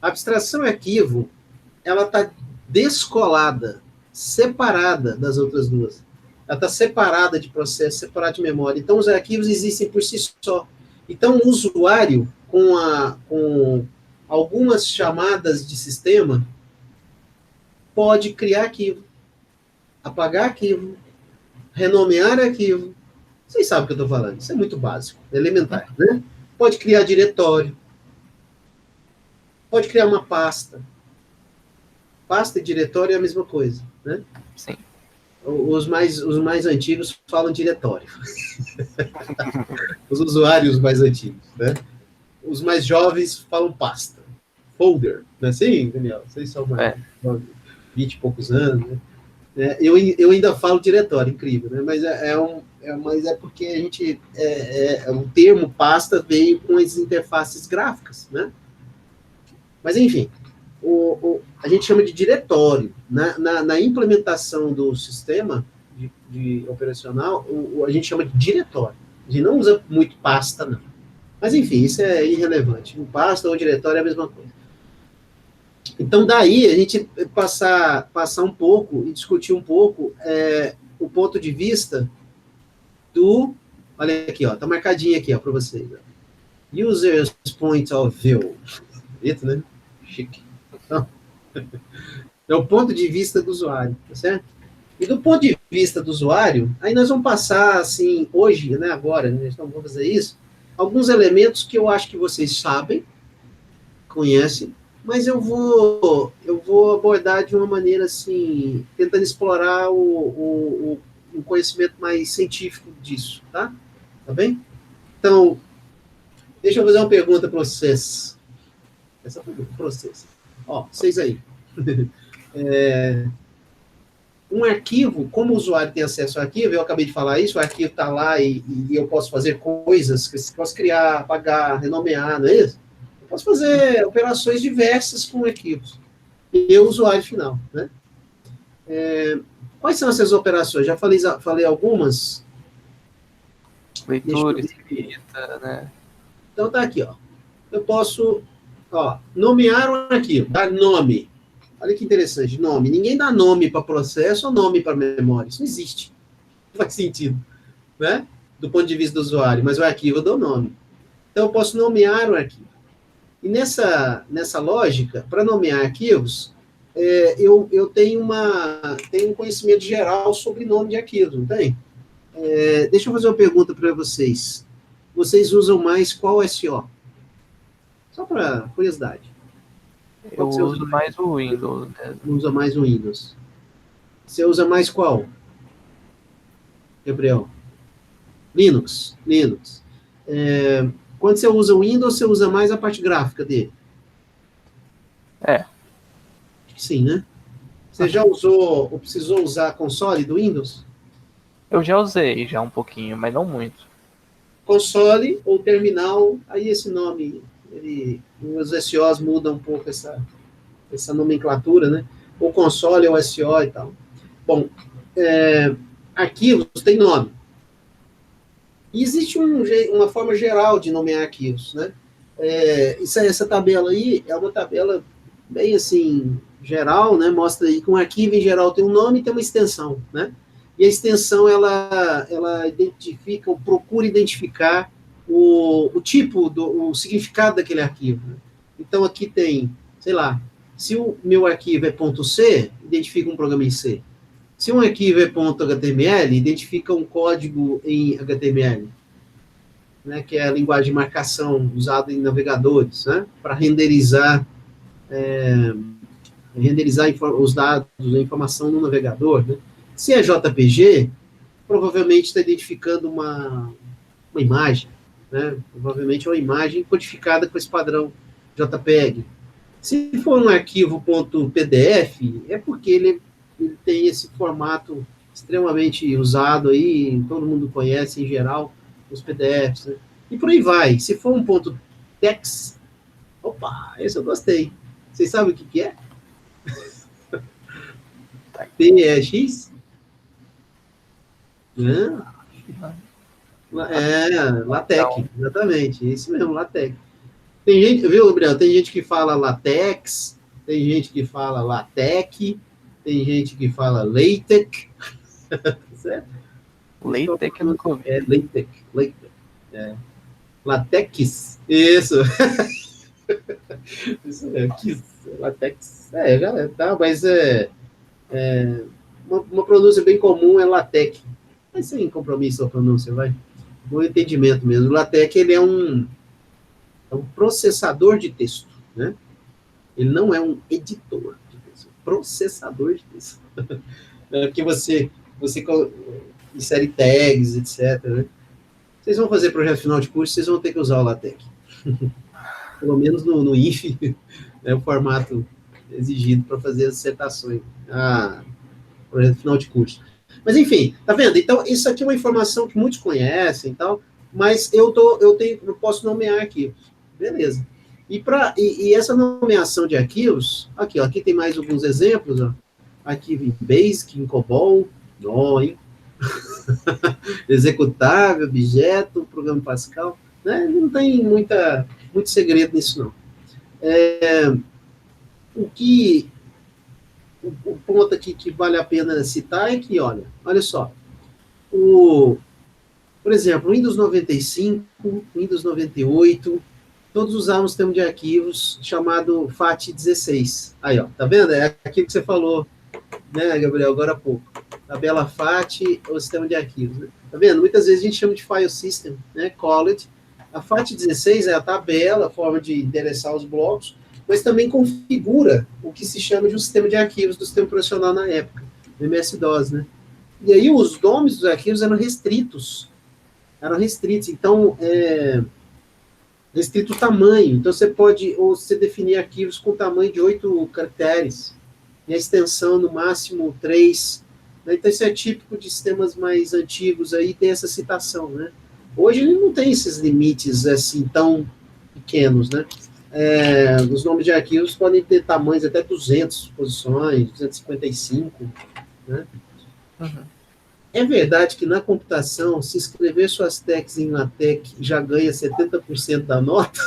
A: A abstração arquivo, ela está descolada, separada das outras duas. Ela está separada de processo, separada de memória. Então, os arquivos existem por si só. Então, o usuário, com algumas chamadas de sistema, pode criar arquivo, apagar arquivo, renomear arquivo. Vocês sabem o que eu estou falando. Isso é muito básico, elementar, né? Pode criar diretório, pode criar uma pasta. Pasta e diretório é a mesma coisa, né?
B: Sim.
A: Os mais antigos falam diretório. Os usuários mais antigos, né? Os mais jovens falam pasta. Folder, não é assim, Daniel? Vocês são mais 20 e poucos anos, né? Eu ainda falo diretório, incrível, né? Mas mas é porque a gente o termo pasta veio com as interfaces gráficas, né? Mas enfim, a gente chama de diretório. Na implementação do sistema de operacional, a gente chama de diretório. A gente não usa muito pasta, não. Mas enfim, isso é irrelevante. O pasta ou diretório é a mesma coisa. Então, daí, a gente passar um pouco e discutir um pouco o ponto de vista do... Olha aqui, ó, tá marcadinho aqui, ó, para vocês. Ó. User's point of view. Bonito, né? Chique. Então, é o ponto de vista do usuário, tá certo? E do ponto de vista do usuário, aí nós vamos passar, assim, hoje, né, agora, né, então vamos fazer isso, alguns elementos que eu acho que vocês sabem, conhecem, mas eu vou abordar de uma maneira assim, tentando explorar um conhecimento mais científico disso, tá? Tá bem? Então, deixa eu fazer uma pergunta para vocês. Essa pergunta para vocês. Ó, vocês aí. Um arquivo, como o usuário tem acesso ao arquivo, eu acabei de falar isso, o arquivo está lá e eu posso fazer coisas, posso criar, apagar, renomear, não é isso? Posso fazer operações diversas com arquivos. E o usuário final, né? Quais são essas operações? Já falei algumas.
B: Leitura, escrita, né?
A: Então tá aqui, ó. Eu posso, nomear um arquivo, dar nome. Olha que interessante, nome. Ninguém dá nome para processo ou nome para memória. Isso não existe. Não faz sentido, né? Do ponto de vista do usuário. Mas o arquivo eu dou nome. Então eu posso nomear um arquivo. E nessa lógica, para nomear arquivos, eu tenho um conhecimento geral sobre nome de arquivos, não tem? Deixa eu fazer uma pergunta para vocês. Vocês usam mais qual SO? Só para curiosidade.
B: Eu uso mais o Windows. Né?
A: Usa mais o Windows. Você usa mais qual? Gabriel? Linux. Quando você usa o Windows, você usa mais a parte gráfica dele? Sim, né? Você já usou, ou precisou usar console do Windows?
B: Eu já usei, já um pouquinho, mas não muito.
A: Console ou terminal, aí esse nome, os SOs mudam um pouco essa nomenclatura, né? Ou console ou SO e tal. Bom, arquivos tem nome. E existe uma forma geral de nomear arquivos, né? Essa tabela aí é uma tabela bem assim, geral, né? Mostra aí que um arquivo em geral tem um nome e tem uma extensão, né? E a extensão, ela identifica, ou procura identificar o tipo, o significado daquele arquivo. Né? Então, aqui tem, sei lá, se o meu arquivo é .c, identifica um programa em C. Se um arquivo é .html, identifica um código em HTML, né, que é a linguagem de marcação usada em navegadores, né, para renderizar os dados, a informação no navegador. Né. Se é JPG, provavelmente está identificando uma imagem, né, provavelmente é uma imagem codificada com esse padrão JPEG. Se for um arquivo .pdf, é porque ele tem esse formato extremamente usado aí, todo mundo conhece em geral, os PDFs, né? E por aí vai. Se for um .text, opa, esse eu gostei. Vocês sabem o que é? TX? LaTeX, exatamente, isso mesmo, LaTeX. Tem gente, viu, Gabriel? Tem gente que fala latex, tem gente que fala latex, tem gente que fala latex, certo?
B: Latex eu nunca ouvi.
A: É latex, latex. É. Latex, isso. Isso mesmo, latex. Galera, tá, mas uma pronúncia bem comum é latex. Mas sem compromisso a pronúncia, vai. Bom entendimento mesmo. O LaTeX, ele é um processador de texto, né? Ele não é um editor de texto, processador de texto. Porque você insere tags, etc. Né? Vocês vão fazer projeto final de curso, vocês vão ter que usar o LaTeX. Pelo menos no IF, é o formato exigido para fazer as dissertações. Projeto final de curso. Mas, enfim, tá vendo? Então, isso aqui é uma informação que muitos conhecem e tal, mas eu posso nomear aqui. Beleza. E essa nomeação de arquivos, aqui tem mais alguns exemplos, ó. Arquivo em Basic, em COBOL, hein? Executável, objeto, programa Pascal, né? Não tem muito segredo nisso, não. O ponto aqui que vale a pena citar é que, olha só, por exemplo, Windows 95, Windows 98, todos usavam um sistema de arquivos chamado FAT16. Aí, ó, tá vendo? É aquilo que você falou, né, Gabriel, agora há pouco. Tabela FAT ou sistema de arquivos, né? Tá vendo? Muitas vezes a gente chama de file system, né, college. A FAT16 é a tabela, a forma de endereçar os blocos, mas também configura o que se chama de um sistema de arquivos do sistema operacional na época, o MS-DOS, né? E aí os nomes dos arquivos eram restritos. Então, restrito o tamanho. Então, você definir arquivos com tamanho de 8 caracteres, e a extensão, no máximo, 3. Né? Então, isso é típico de sistemas mais antigos, aí tem essa citação, né? Hoje, ele não tem esses limites, assim, tão pequenos, né? Os nomes de arquivos podem ter tamanhos até 200 posições, 255, né? Uhum. É verdade que na computação, se escrever suas tags em LaTeX já ganha 70% da nota?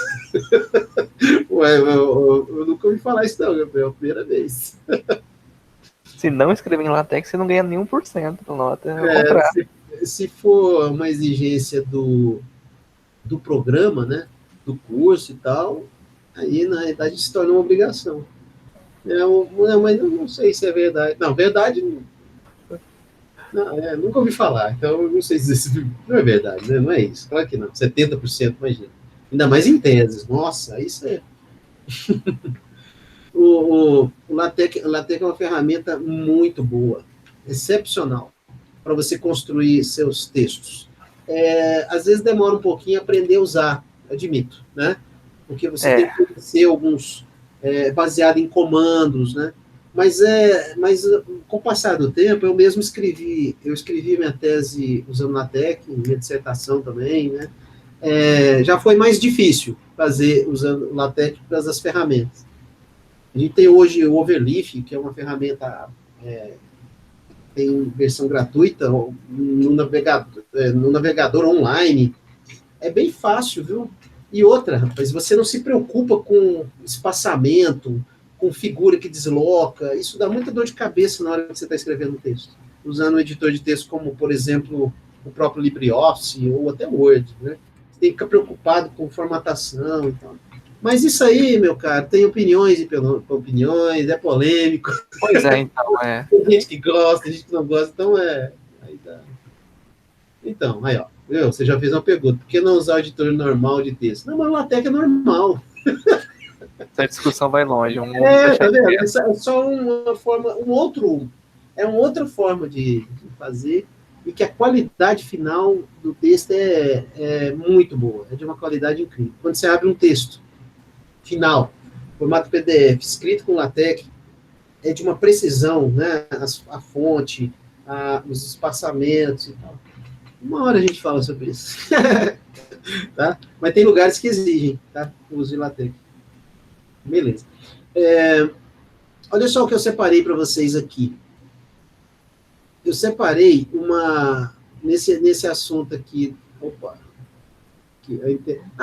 A: Ué, eu nunca ouvi falar isso não, Gabriel, é a primeira vez.
B: Se não escrever em LaTeX, você não ganha nenhum por cento da nota.
A: Se for uma exigência do programa, né, do curso e tal, aí na realidade se torna uma obrigação. Mas eu não sei se é verdade. Não, verdade não, nunca ouvi falar, então eu não sei se não é verdade, né? Não é isso, claro que não, 70%, imagina. Ainda mais em teses, nossa, isso é... o LaTeX é uma ferramenta muito boa, excepcional, para você construir seus textos. Às vezes demora um pouquinho a aprender a usar, admito, né? Porque você tem que conhecer alguns, baseado em comandos, né? Mas com o passar do tempo, eu mesmo escrevi minha tese usando LaTeX, minha dissertação também, né? Já foi mais difícil fazer usando LaTeX por causa das ferramentas. A gente tem hoje o Overleaf, que é uma ferramenta, tem versão gratuita no navegador online. É bem fácil, viu? E outra, rapaz, você não se preocupa com espaçamento, com figura que desloca, isso dá muita dor de cabeça na hora que você está escrevendo um texto. Usando um editor de texto como, por exemplo, o próprio LibreOffice ou até Word, né? Você tem que ficar preocupado com formatação e tal. Mas isso aí, meu cara, tem opiniões e opiniões, é polêmico.
B: Pois é, então,
A: Tem gente que gosta, tem gente que não gosta, então aí dá. Então, aí, ó, você já fez uma pergunta, por que não usar o editor normal de texto? Não, mas o LaTeX é normal.
B: Essa discussão vai longe.
A: Tá vendo? É só uma forma, uma outra forma de fazer, e que a qualidade final do texto é muito boa, é de uma qualidade incrível. Quando você abre um texto final, formato PDF, escrito com LaTeX, é de uma precisão, né? A fonte, os espaçamentos e tal. Uma hora a gente fala sobre isso. Tá? Mas tem lugares que exigem, tá? O uso de LaTeX. Beleza. Olha só o que eu separei para vocês aqui. Eu separei nesse assunto aqui. Opa.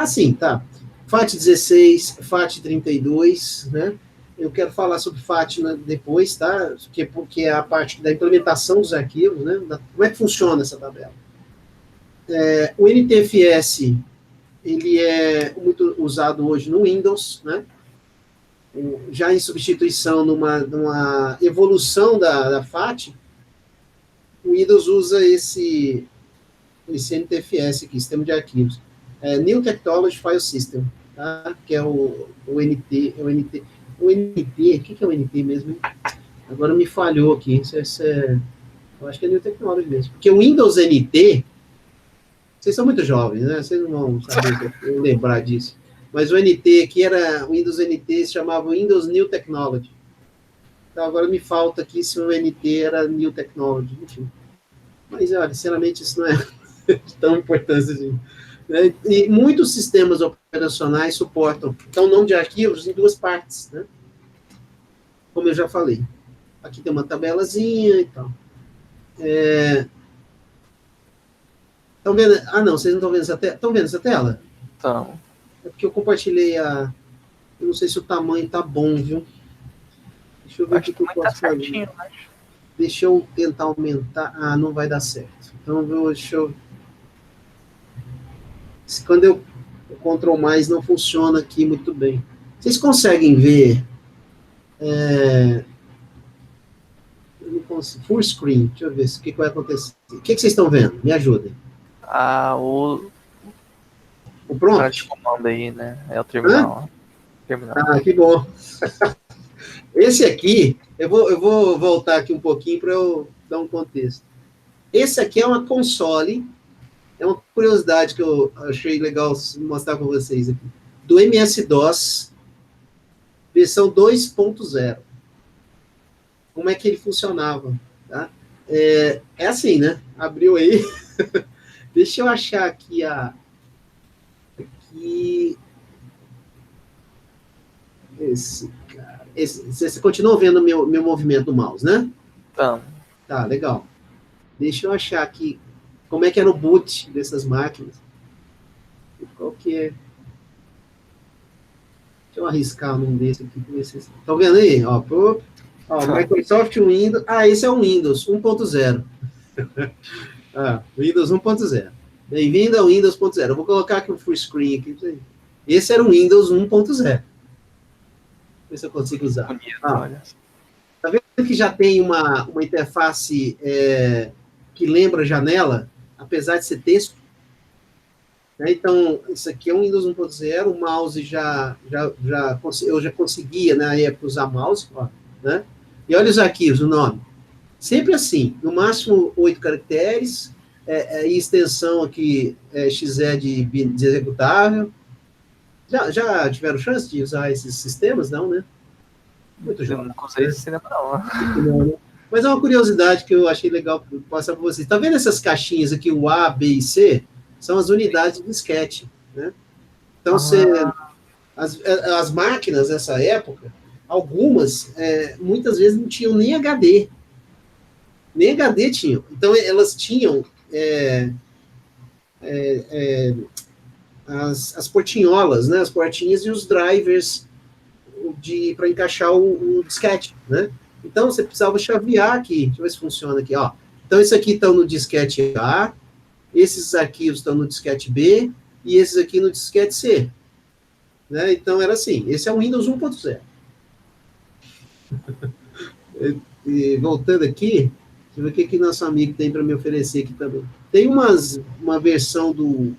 A: Sim, tá. FAT16, FAT32, né? Eu quero falar sobre FAT depois, tá? Porque é a parte da implementação dos arquivos, né? Como é que funciona essa tabela? O NTFS, ele é muito usado hoje no Windows, né? Já em substituição numa evolução da FAT, o Windows usa esse NTFS aqui, Sistema de Arquivos. New Technology File System, tá? Que é o NT, o NT, o que é o NT mesmo? Agora me falhou aqui, eu acho que é New Technology mesmo. Porque o Windows NT, vocês são muito jovens, né? Vocês não vão saber lembrar disso. Mas o NT aqui era, o Windows NT se chamava Windows New Technology. Então agora me falta aqui se o NT era New Technology, enfim. Mas, olha, sinceramente, isso não é de tão importância assim. Né? E muitos sistemas operacionais suportam, então, o nome de arquivos em duas partes, né? Como eu já falei. Aqui tem uma tabelazinha e tal. Estão vendo? Ah, não, vocês não estão vendo essa tela? Estão vendo essa tela?
B: Então,
A: É porque eu compartilhei a... Eu não sei se o tamanho tá bom, viu? Deixa eu ver o que eu posso fazer. Deixa eu tentar aumentar. Ah, não vai dar certo. Então, deixa eu... Quando o Ctrl mais não funciona aqui muito bem. Vocês conseguem ver... Eu não consigo. Full screen. Deixa eu ver o que vai acontecer. O que vocês estão vendo? Me ajudem. O prompt?
B: De comando aí, né? É o terminal.
A: Ah, que bom. Esse aqui, eu vou voltar aqui um pouquinho para eu dar um contexto. Esse aqui é uma console, é uma curiosidade que eu achei legal mostrar para vocês aqui, do MS-DOS, versão 2.0. Como é que ele funcionava, tá? É assim, né? Abriu aí. Deixa eu achar aqui esse cara. Você continua vendo meu movimento do mouse, né?
B: Então.
A: Tá, legal. Deixa eu achar aqui como é que era o boot dessas máquinas. Qual que é? Deixa eu arriscar num desse aqui. Estão vendo aí? Ó, Microsoft Windows. Ah, esse é o Windows 1.0. Windows 1.0. Bem-vindo ao Windows 1.0. Eu vou colocar aqui um full screen aqui. Esse era o Windows 1.0. Ver se eu consigo usar.
B: Bonito, olha.
A: Tá vendo que já tem uma interface que lembra janela, apesar de ser texto? Né? Então, isso aqui é um Windows 1.0, o mouse eu já conseguia, na época, usar mouse, ó, né? E olha os arquivos, o nome. Sempre assim, no máximo 8 caracteres, e extensão aqui, XE de executável. Já tiveram chance de usar esses sistemas? Não, né? Muito jovem.
B: Eu não usei esse cinema, não.
A: Mas é uma curiosidade que eu achei legal passar para vocês. Tá vendo essas caixinhas aqui, o A, B e C? São as unidades de disquete, né? Então, as máquinas nessa época, algumas, muitas vezes não tinham nem HD. Nem HD tinham. Então, elas tinham as portinholas, né? As portinhas e os drivers para encaixar o disquete, né? Então, você precisava chavear aqui. Deixa eu ver se funciona aqui, ó. Então, isso aqui estão no disquete A, esses arquivos estão no disquete B, e esses aqui no disquete C. Né? Então, era assim. Esse é o Windows 1.0. E voltando aqui, deixa eu ver o que nosso amigo tem para me oferecer aqui também. Tem uma versão do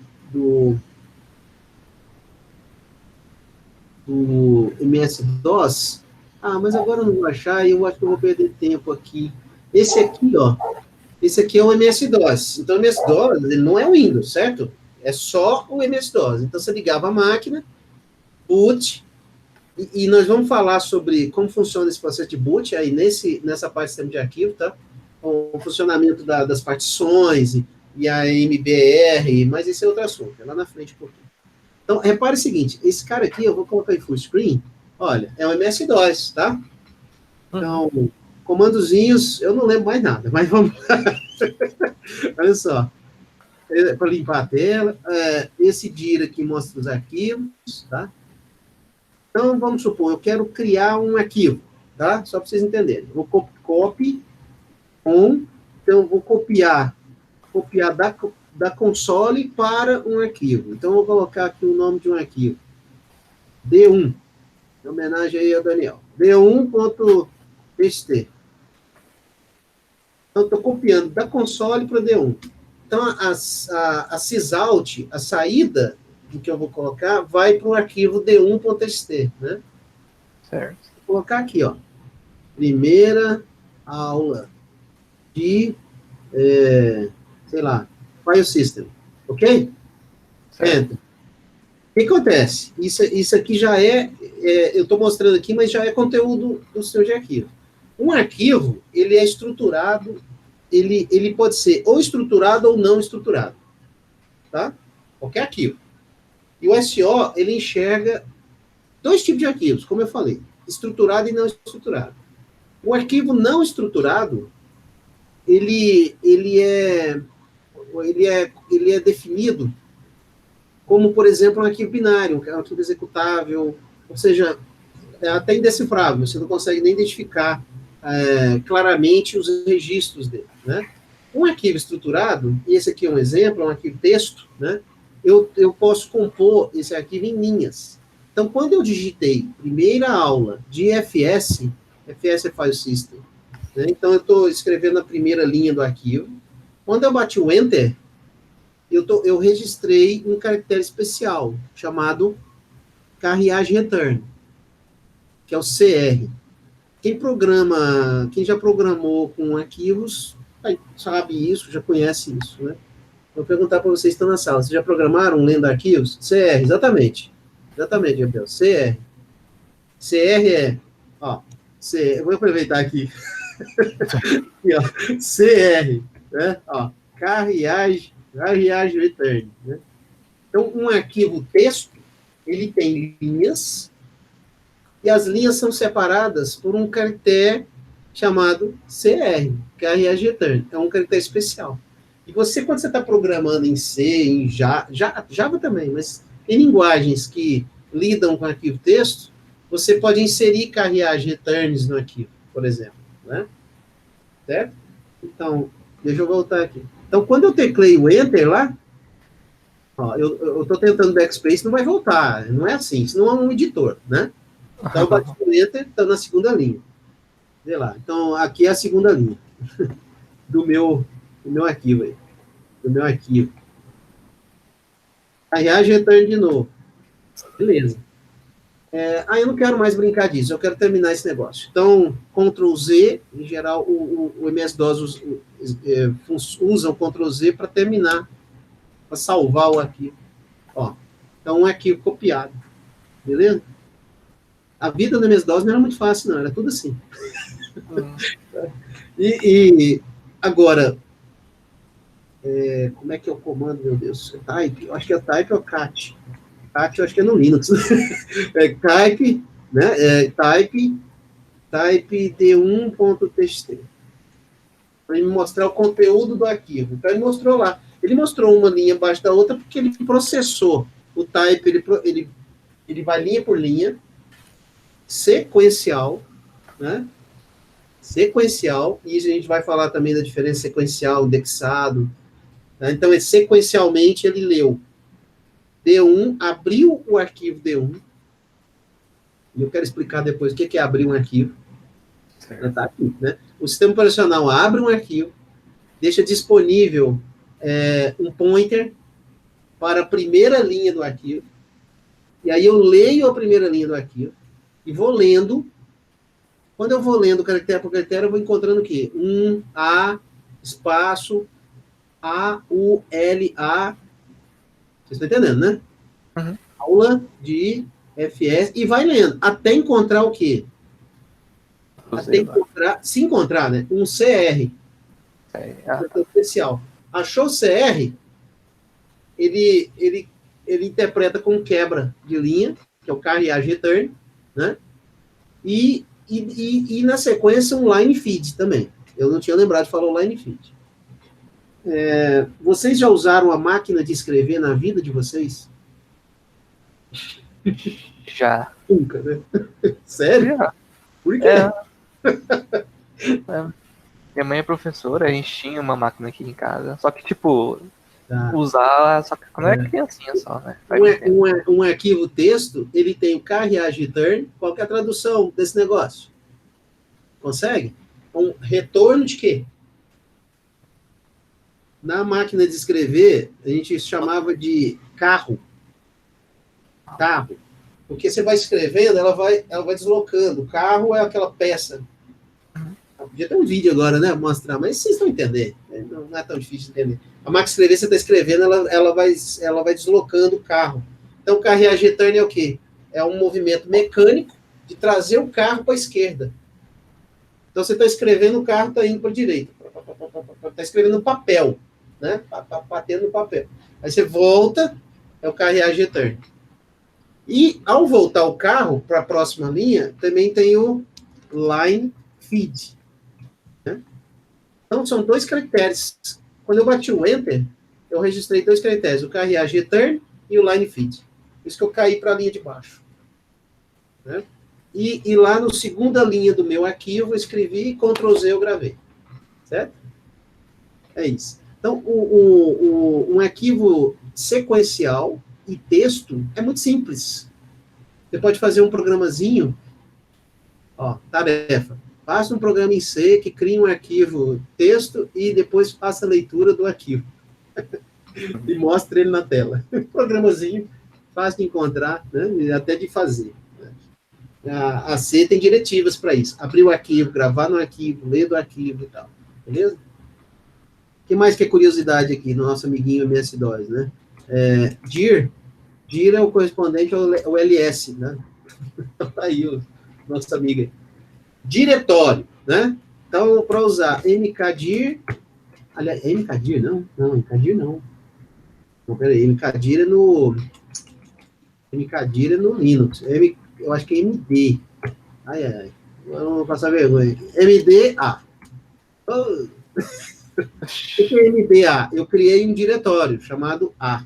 A: MS-DOS. Mas agora eu não vou achar e eu acho que eu vou perder tempo aqui. Esse aqui, ó. Esse aqui é o MS-DOS. Então, o MS-DOS, ele não é o Windows, certo? É só o MS-DOS. Então, você ligava a máquina, boot, e nós vamos falar sobre como funciona esse processo de boot aí nessa parte do sistema de arquivo, tá? O funcionamento das partições e a MBR, mas esse é outro assunto, é lá na frente um pouquinho. Então, repare o seguinte, esse cara aqui, eu vou colocar em full screen, olha, é o MS-DOS, tá? Então, comandozinhos, eu não lembro mais nada, mas vamos lá. Olha só. para limpar a tela. Esse dir aqui mostra os arquivos, tá? Então, vamos supor, eu quero criar um arquivo, tá? Só para vocês entenderem. Vou copy on, então vou copiar da console para um arquivo. Então, eu vou colocar aqui o nome de um arquivo. D1, em homenagem aí ao Daniel. D1.txt. Então, estou copiando da console para D1. Então, a sysout, a saída do que eu vou colocar, vai para o arquivo d1.txt, né?
B: Certo.
A: Vou colocar aqui, ó. Primeira aula de, sei lá, file system. Ok?
B: Certo.
A: Enter. O que acontece? Isso aqui já eu estou mostrando aqui, mas já é conteúdo do seu de arquivo. Um arquivo, ele é estruturado, ele pode ser ou estruturado ou não estruturado. Tá? Qualquer arquivo. E o SO, ele enxerga dois tipos de arquivos, como eu falei, estruturado e não estruturado. O arquivo não estruturado, ele é definido como, por exemplo, um arquivo binário, um arquivo executável, ou seja, é até indecifrável, você não consegue nem identificar claramente os registros dele, né? Um arquivo estruturado, e esse aqui é um exemplo, é um arquivo texto, né? Eu posso compor esse arquivo em linhas. Então, quando eu digitei primeira aula de FS é File System, né? Então eu estou escrevendo a primeira linha do arquivo. Quando eu bati o Enter, eu registrei um caractere especial, chamado carreagem return, que é o CR. Quem já programou com arquivos, sabe isso, já conhece isso, né? Vou perguntar para vocês que estão na sala. Vocês já programaram lendo arquivos? CR, exatamente. Exatamente, Gabriel. CR. CR é... Ó, eu vou aproveitar aqui. Aqui, ó, CR. Né? Ó, carreagem return. Né? Então, um arquivo texto, ele tem linhas, e as linhas são separadas por um caractere chamado CR, carreagem return. É um caractere especial. E você, quando você está programando em C, em Java também, mas em linguagens que lidam com arquivo texto, você pode inserir carreagem returns no arquivo, por exemplo, né? Certo? Então, deixa eu voltar aqui. Então, quando eu tecleio Enter lá, ó, eu estou tentando backspace, não vai voltar, não é assim, isso não é um editor, né? Então, eu bati o Enter, estou na segunda linha. Vê lá. Então, aqui é a segunda linha do meu arquivo aí. Do meu arquivo. Carreagem return de novo. Beleza. Eu não quero mais brincar disso, eu quero terminar esse negócio. Então, Ctrl Z, em geral, o MS-DOS usa o Ctrl Z para terminar, para salvar o arquivo. Ó, então, um arquivo copiado. Beleza? A vida do MS-DOS não era muito fácil, não, era tudo assim. E agora, como é que é o comando, meu Deus? Type? Eu acho que é type ou cat. Cat eu acho que é no Linux. Type, né? Type d1.txt. Para ele mostrar o conteúdo do arquivo. Então, ele mostrou lá. Ele mostrou uma linha abaixo da outra porque ele processou. O type, ele vai linha por linha, sequencial, né? Sequencial, e a gente vai falar também da diferença sequencial, indexado. Tá? Então, sequencialmente, ele leu D1, abriu o arquivo D1, e eu quero explicar depois o que é abrir um arquivo. Tá aqui, né? O sistema operacional abre um arquivo, deixa disponível um pointer para a primeira linha do arquivo, e aí eu leio a primeira linha do arquivo, e vou lendo. Quando eu vou lendo caractere por caractere, eu vou encontrando o quê? A, espaço, AULA. Vocês estão entendendo, né?
B: Uhum.
A: Aula de FS, e vai lendo, até encontrar o quê? Até se encontrar, né? Um CR. Especial. Achou o CR, ele interpreta como quebra de linha, que é o carreagem return, né? E na sequência um line feed também. Eu não tinha lembrado de falar o line feed. Vocês já usaram a máquina de escrever na vida de vocês?
B: Já.
A: Nunca, né? Sério?
B: Já.
A: Por quê?
B: Minha mãe é professora, a gente tinha uma máquina aqui em casa. Só que, tipo,
A: Tá.
B: usar só que quando era criancinha só, né? Faz
A: Um,
B: tempo.
A: um arquivo texto, ele tem o carreage return. Qual que é a tradução desse negócio? Consegue? Um retorno de quê? Na máquina de escrever, a gente chamava de carro. Carro. Porque você vai escrevendo, ela vai deslocando. O carro é aquela peça. Podia ter um vídeo agora, né? Mostrar, mas vocês estão entendendo. Não é tão difícil de entender. A máquina de escrever, você está escrevendo, ela vai deslocando o carro. Então, o carreage return é o quê? É um movimento mecânico de trazer o carro para a esquerda. Então, você está escrevendo, o carro está indo para a direita. Está escrevendo no papel, né? Batendo no papel. Aí você volta, é o carreage return. E, ao voltar o carro para a próxima linha, também tem o line feed. Né? Então, são 2 caracteres. Quando eu bati o Enter, eu registrei 2 caracteres, o carreage return e o line feed. Por isso que eu caí para a linha de baixo. Né? E lá no segunda linha do meu arquivo, eu escrevi Ctrl Z, eu gravei. Certo? É isso. Então, um arquivo sequencial e texto é muito simples. Você pode fazer um programazinho, ó, tarefa. Faça um programa em C que crie um arquivo texto e depois faça a leitura do arquivo. E mostre ele na tela. Programazinho, fácil de encontrar, né? E até de fazer. A C tem diretivas para isso. Abrir o arquivo, gravar no arquivo, ler do arquivo e tal. Beleza? O que mais que é curiosidade aqui no nosso amiguinho MS-DOS, né? dir é o correspondente ao LS, né? Então tá aí o nosso amigo aí. Diretório, né? Então, para usar mkdir, aliás, mkdir não, mkdir não. Não, peraí, mkdir é no Linux. Eu acho que é MD. Ai. Eu vou passar vergonha aqui. MDA. Oh. O que é MDA? Eu criei um diretório chamado A.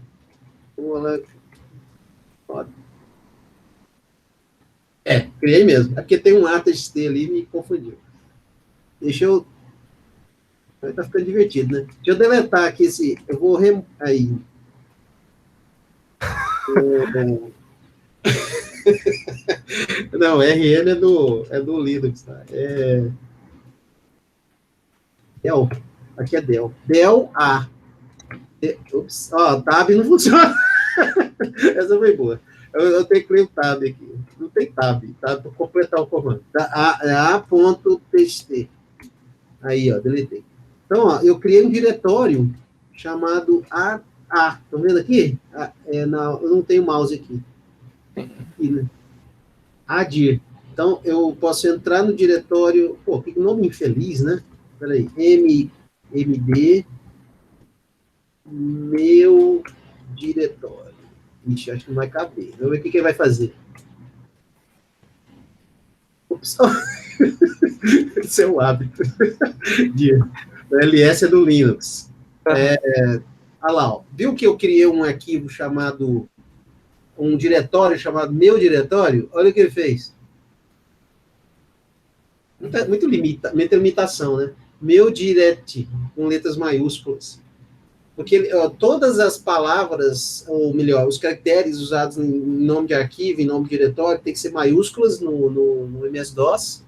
A: Criei mesmo. É porque tem um ATXT ali e me confundiu. Deixa eu... Tá ficando divertido, né? Deixa eu deletar aqui esse... Eu vou... Aí. Não, RN é do Linux, tá? Del. Aqui é Del. Del A. Ups. Ó, Tab não funciona. Essa foi boa. Eu tenho que ler o Tab aqui. Não tem Tab, tá? Para completar o comando. A.txt. Aí, ó, deletei. Então, ó, eu criei um diretório chamado A. Estão vendo aqui? Eu não tenho mouse aqui. Aqui, né? Adir. Então, eu posso entrar no diretório... Pô, que nome infeliz, né? Peraí. MD meu diretório. Ixi, acho que não vai caber. Vamos ver o que ele vai fazer. Ops. Esse é o hábito. O LS é do Linux. Olha lá, ó. Viu que eu criei um arquivo chamado... Um diretório chamado meu diretório? Olha o que ele fez. Muita limitação, né? Meu direct, com letras maiúsculas. Porque todas as palavras, ou melhor, os caracteres usados em nome de arquivo, em nome de diretório, tem que ser maiúsculas no MS-DOS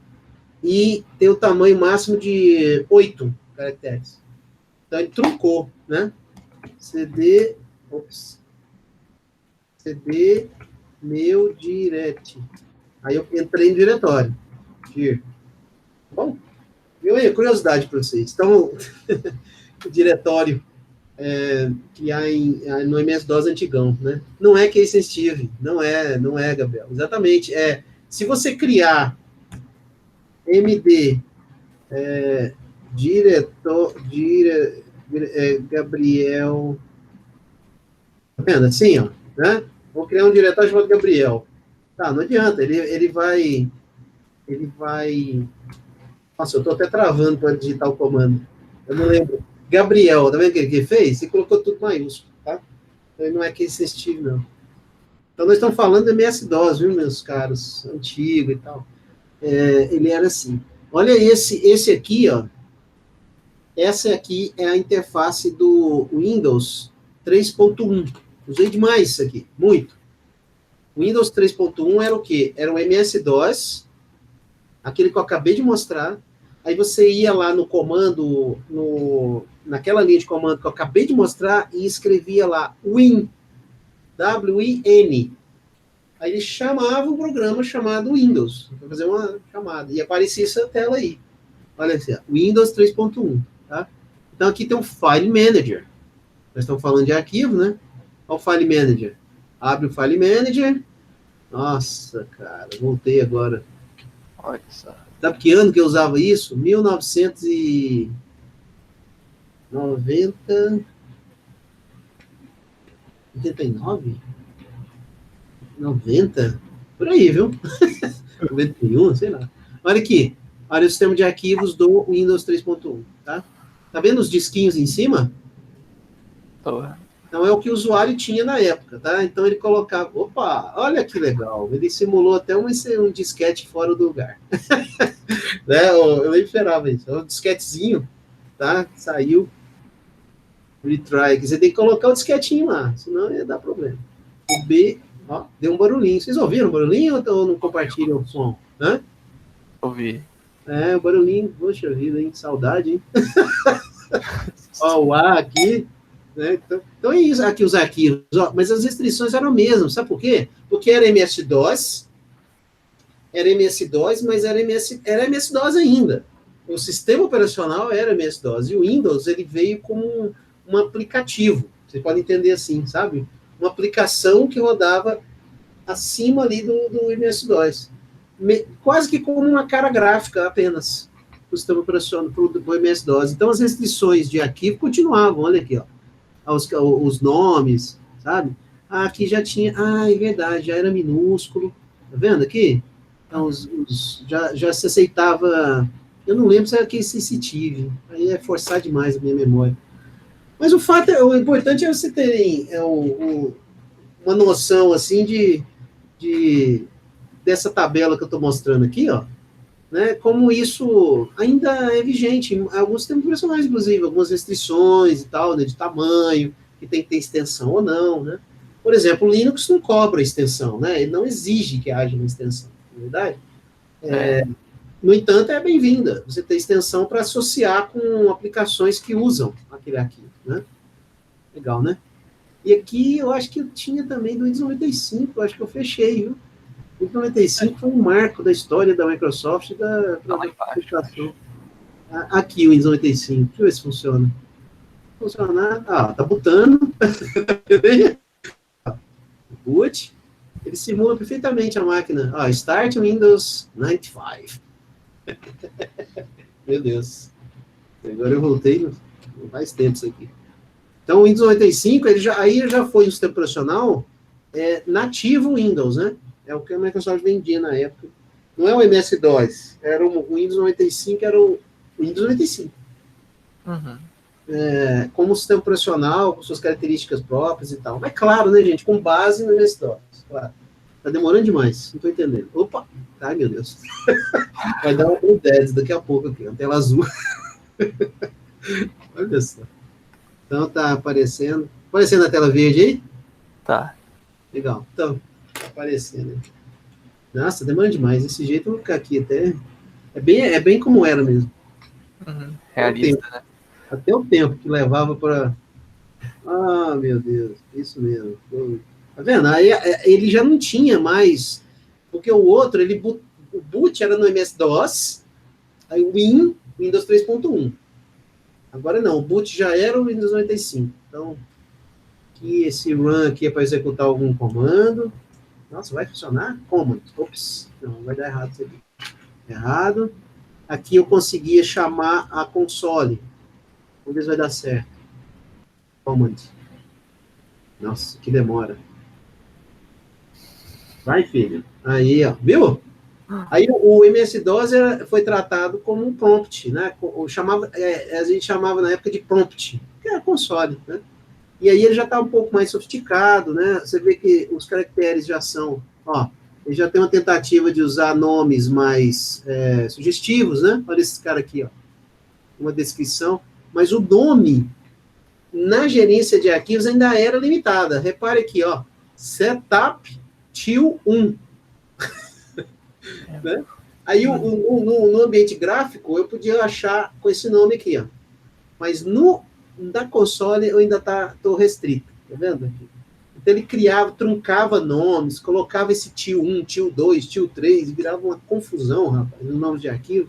A: e ter o tamanho máximo de 8 caracteres. Então, ele truncou, né? CD meu direct. Aí eu entrei no diretório. Bom, viu aí, curiosidade para vocês. Então, o diretório que há no MS-DOS antigão, né? Não é Case Sensitive, não é, Gabriel. Exatamente. Se você criar MD Gabriel, tá vendo? Assim, ó, né? Vou criar um diretório chamado Gabriel. Tá, não adianta, ele vai... Nossa, eu tô até travando para digitar o comando. Eu não lembro. Gabriel, tá vendo o que ele fez? Ele colocou tudo maiúsculo, tá? Ele não é que esse estilo, não. Então, nós estamos falando do MS-DOS, viu, meus caros? Antigo e tal. Ele era assim. Olha esse aqui, ó. Essa aqui é a interface do Windows 3.1. Usei demais isso aqui, muito. O Windows 3.1 era o quê? Era o MS-DOS, aquele que eu acabei de mostrar. Aí você ia lá no comando, naquela linha de comando que eu acabei de mostrar, e escrevia lá Win, W-I-N. Aí ele chamava um programa chamado Windows, para fazer uma chamada. E aparecia essa tela aí. Olha assim, Windows 3.1. Tá? Então aqui tem um File Manager. Nós estamos falando de arquivo, né? Olha o File Manager. Abre o File Manager. Nossa, cara, voltei agora.
B: Olha só.
A: Sabe que ano que eu usava isso? 1990... 89? 90? Por aí, viu? 91, sei lá. Olha aqui. Olha o sistema de arquivos do Windows 3.1, tá? Tá vendo os disquinhos em cima?
B: Tô.
A: Então é o que o usuário tinha na época, tá? Então ele colocava, opa, olha que legal, ele simulou até um disquete fora do lugar. Né? Eu nem esperava isso, é um disquetezinho, tá? Saiu, retry, você tem que colocar o disquetinho lá, senão ia dar problema. O B, ó, deu um barulhinho, vocês ouviram o barulhinho ou não compartilham o som? Hã?
B: Ouvi.
A: O barulhinho, poxa vida, hein? Saudade, hein? Ó, o A aqui, né? Então é isso, aqui os arquivos, ó, mas as restrições eram as mesmas, sabe por quê? Porque era MS-DOS, mas era MS-DOS ainda. O sistema operacional era MS-DOS, e o Windows, ele veio como um aplicativo, você pode entender assim, sabe? Uma aplicação que rodava acima ali do MS-DOS. Quase que como uma cara gráfica apenas, para o sistema operacional, para o MS-DOS. Então, as restrições de arquivo continuavam, olha aqui, ó. Os nomes, sabe? Aqui já tinha, é verdade, já era minúsculo, tá vendo aqui? Então, já se aceitava, eu não lembro se era aquele sensitive, aí é forçar demais a minha memória. Mas o importante é você terem uma noção, assim, dessa tabela que eu estou mostrando aqui, ó, né, como isso ainda é vigente em alguns sistemas operacionais, inclusive, algumas restrições e tal, né, de tamanho, que tem que ter extensão ou não, né. Por exemplo, o Linux não cobra extensão, né, ele não exige que haja uma extensão, não é verdade? No entanto, é bem-vinda você ter extensão para associar com aplicações que usam aquele arquivo, né. Legal, né? E aqui eu acho que eu tinha também do Windows 95, eu acho que eu fechei, viu? O Windows 95 foi um marco da história da Microsoft e da aplicação. Aqui o Windows 95, deixa eu ver se funciona. Funcionar, tá botando. Boot. Ele simula perfeitamente a máquina. Start Windows 95. Meu Deus. Agora eu voltei, não faz tempo isso aqui. Então, o Windows 95, ele já foi um sistema operacional nativo Windows, né? É o que a Microsoft vendia na época. Não é o MS-DOS, era o Windows 95, era o Windows 95.
B: Uhum.
A: Como sistema operacional, com suas características próprias e tal. Mas claro, né, gente, com base no MS-DOS, claro. Tá demorando demais, não tô entendendo. Opa, ai meu Deus. Vai dar um dead daqui a pouco aqui, uma tela azul. Olha só. Então tá aparecendo. Aparecendo a tela verde aí?
B: Tá.
A: Legal. Então, tá aparecendo. Nossa, demora demais. Desse jeito eu vou ficar aqui até. É bem como era mesmo.
B: Uhum. Realista, né?
A: Até o tempo que levava para. Meu Deus, isso mesmo. Tá vendo? Aí ele já não tinha mais. Porque o outro, o boot era no MS-DOS, aí o Windows 3.1. Agora não, o boot já era o Windows 95. Então, aqui esse run aqui é para executar algum comando. Nossa, vai funcionar? Command. Ops, não, vai dar errado isso aqui. Errado. Aqui eu conseguia chamar a console. Vamos ver se vai dar certo. Command. Nossa, que demora. Vai, filho. Aí, ó. Viu? Aí o MS-DOS foi tratado como um prompt, né? A gente chamava na época de prompt, que é console, né? E aí ele já está um pouco mais sofisticado, né? Você vê que os caracteres já são, ó, ele já tem uma tentativa de usar nomes mais sugestivos, né? Olha esse cara aqui, ó, uma descrição. Mas o nome na gerência de arquivos ainda era limitada. Repare aqui, ó, setup till 1. Né? Aí no ambiente gráfico eu podia achar com esse nome aqui, ó. Mas da console eu ainda estou restrito, tá vendo aqui? Então ele criava, truncava nomes, colocava esse tio 1, tio 2, tio 3, virava uma confusão, rapaz, nos nomes de arquivo.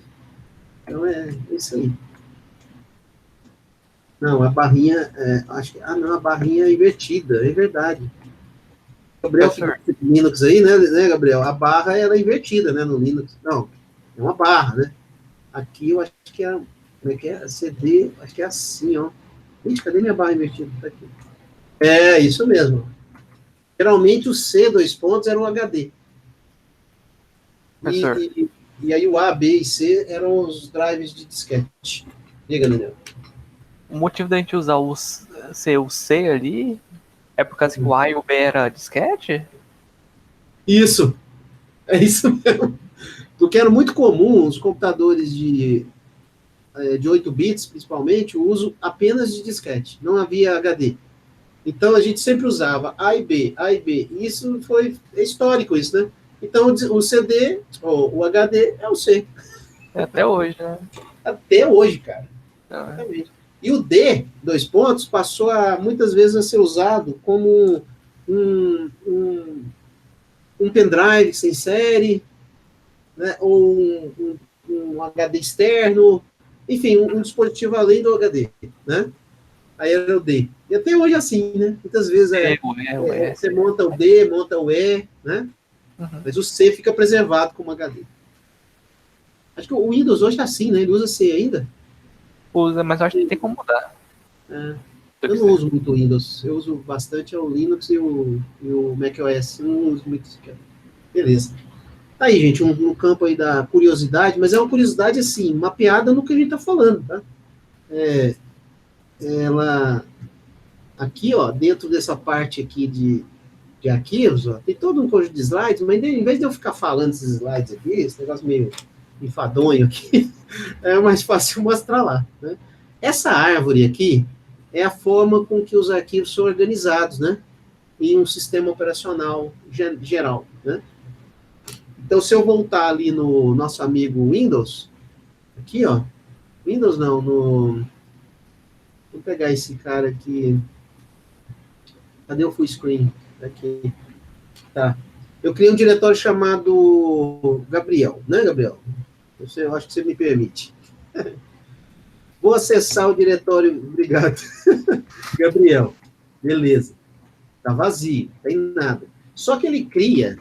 A: Então é isso aí. Não, a barrinha, não, a barrinha é invertida, é verdade. Gabriel fica com Linux aí, né, Gabriel? A barra ela é invertida, né, no Linux. Não, é uma barra, né? Aqui eu acho que é, como é que é? CD, acho que é assim, ó. Ixi, cadê minha barra invertida? Tá aqui. É, isso mesmo. Geralmente o C, dois pontos, era o HD. E aí o A, B e C eram os drives de disquete. Diga, Daniel.
B: O motivo da gente usar o C ali é por causa que o A e o B era disquete?
A: Isso. É isso mesmo. Porque era muito comum os computadores de 8 bits, principalmente, o uso apenas de disquete. Não havia HD. Então, a gente sempre usava A e B, A e B. E isso é histórico, isso, né? Então, o CD, ou o HD, é o C.
B: Até hoje, né?
A: Até hoje, cara. Exatamente. E o D, dois pontos, passou muitas vezes a ser usado como um pendrive sem série, né? Ou um HD externo, enfim, um dispositivo além do HD, né? Aí era o D. E até hoje é assim, né? Muitas vezes você monta o D, monta o E, né? Uhum. Mas o C fica preservado como HD. Acho que o Windows hoje está assim, né? Ele usa C ainda?
B: Usa, mas eu acho que tem como mudar.
A: Eu não uso muito o Windows. Eu uso bastante o Linux e o macOS. Eu não uso muito sequer. Beleza. Tá aí, gente, um campo aí da curiosidade, mas é uma curiosidade, assim, mapeada no que a gente está falando, tá? Ela, aqui, ó, dentro dessa parte aqui de arquivos, ó, tem todo um conjunto de slides, mas em vez de eu ficar falando esses slides aqui, esse negócio meio enfadonho aqui, é mais fácil mostrar lá, né? Essa árvore aqui é a forma com que os arquivos são organizados, né? Em um sistema operacional geral, né? Então, se eu voltar ali no nosso amigo Windows, aqui, ó, Windows não, vou pegar esse cara aqui, cadê o full screen? Aqui, tá. Eu criei um diretório chamado Gabriel, né, Gabriel? Eu acho que você me permite. Vou acessar o diretório, obrigado. Gabriel, beleza. Tá vazio, não tem nada. Só que ele cria,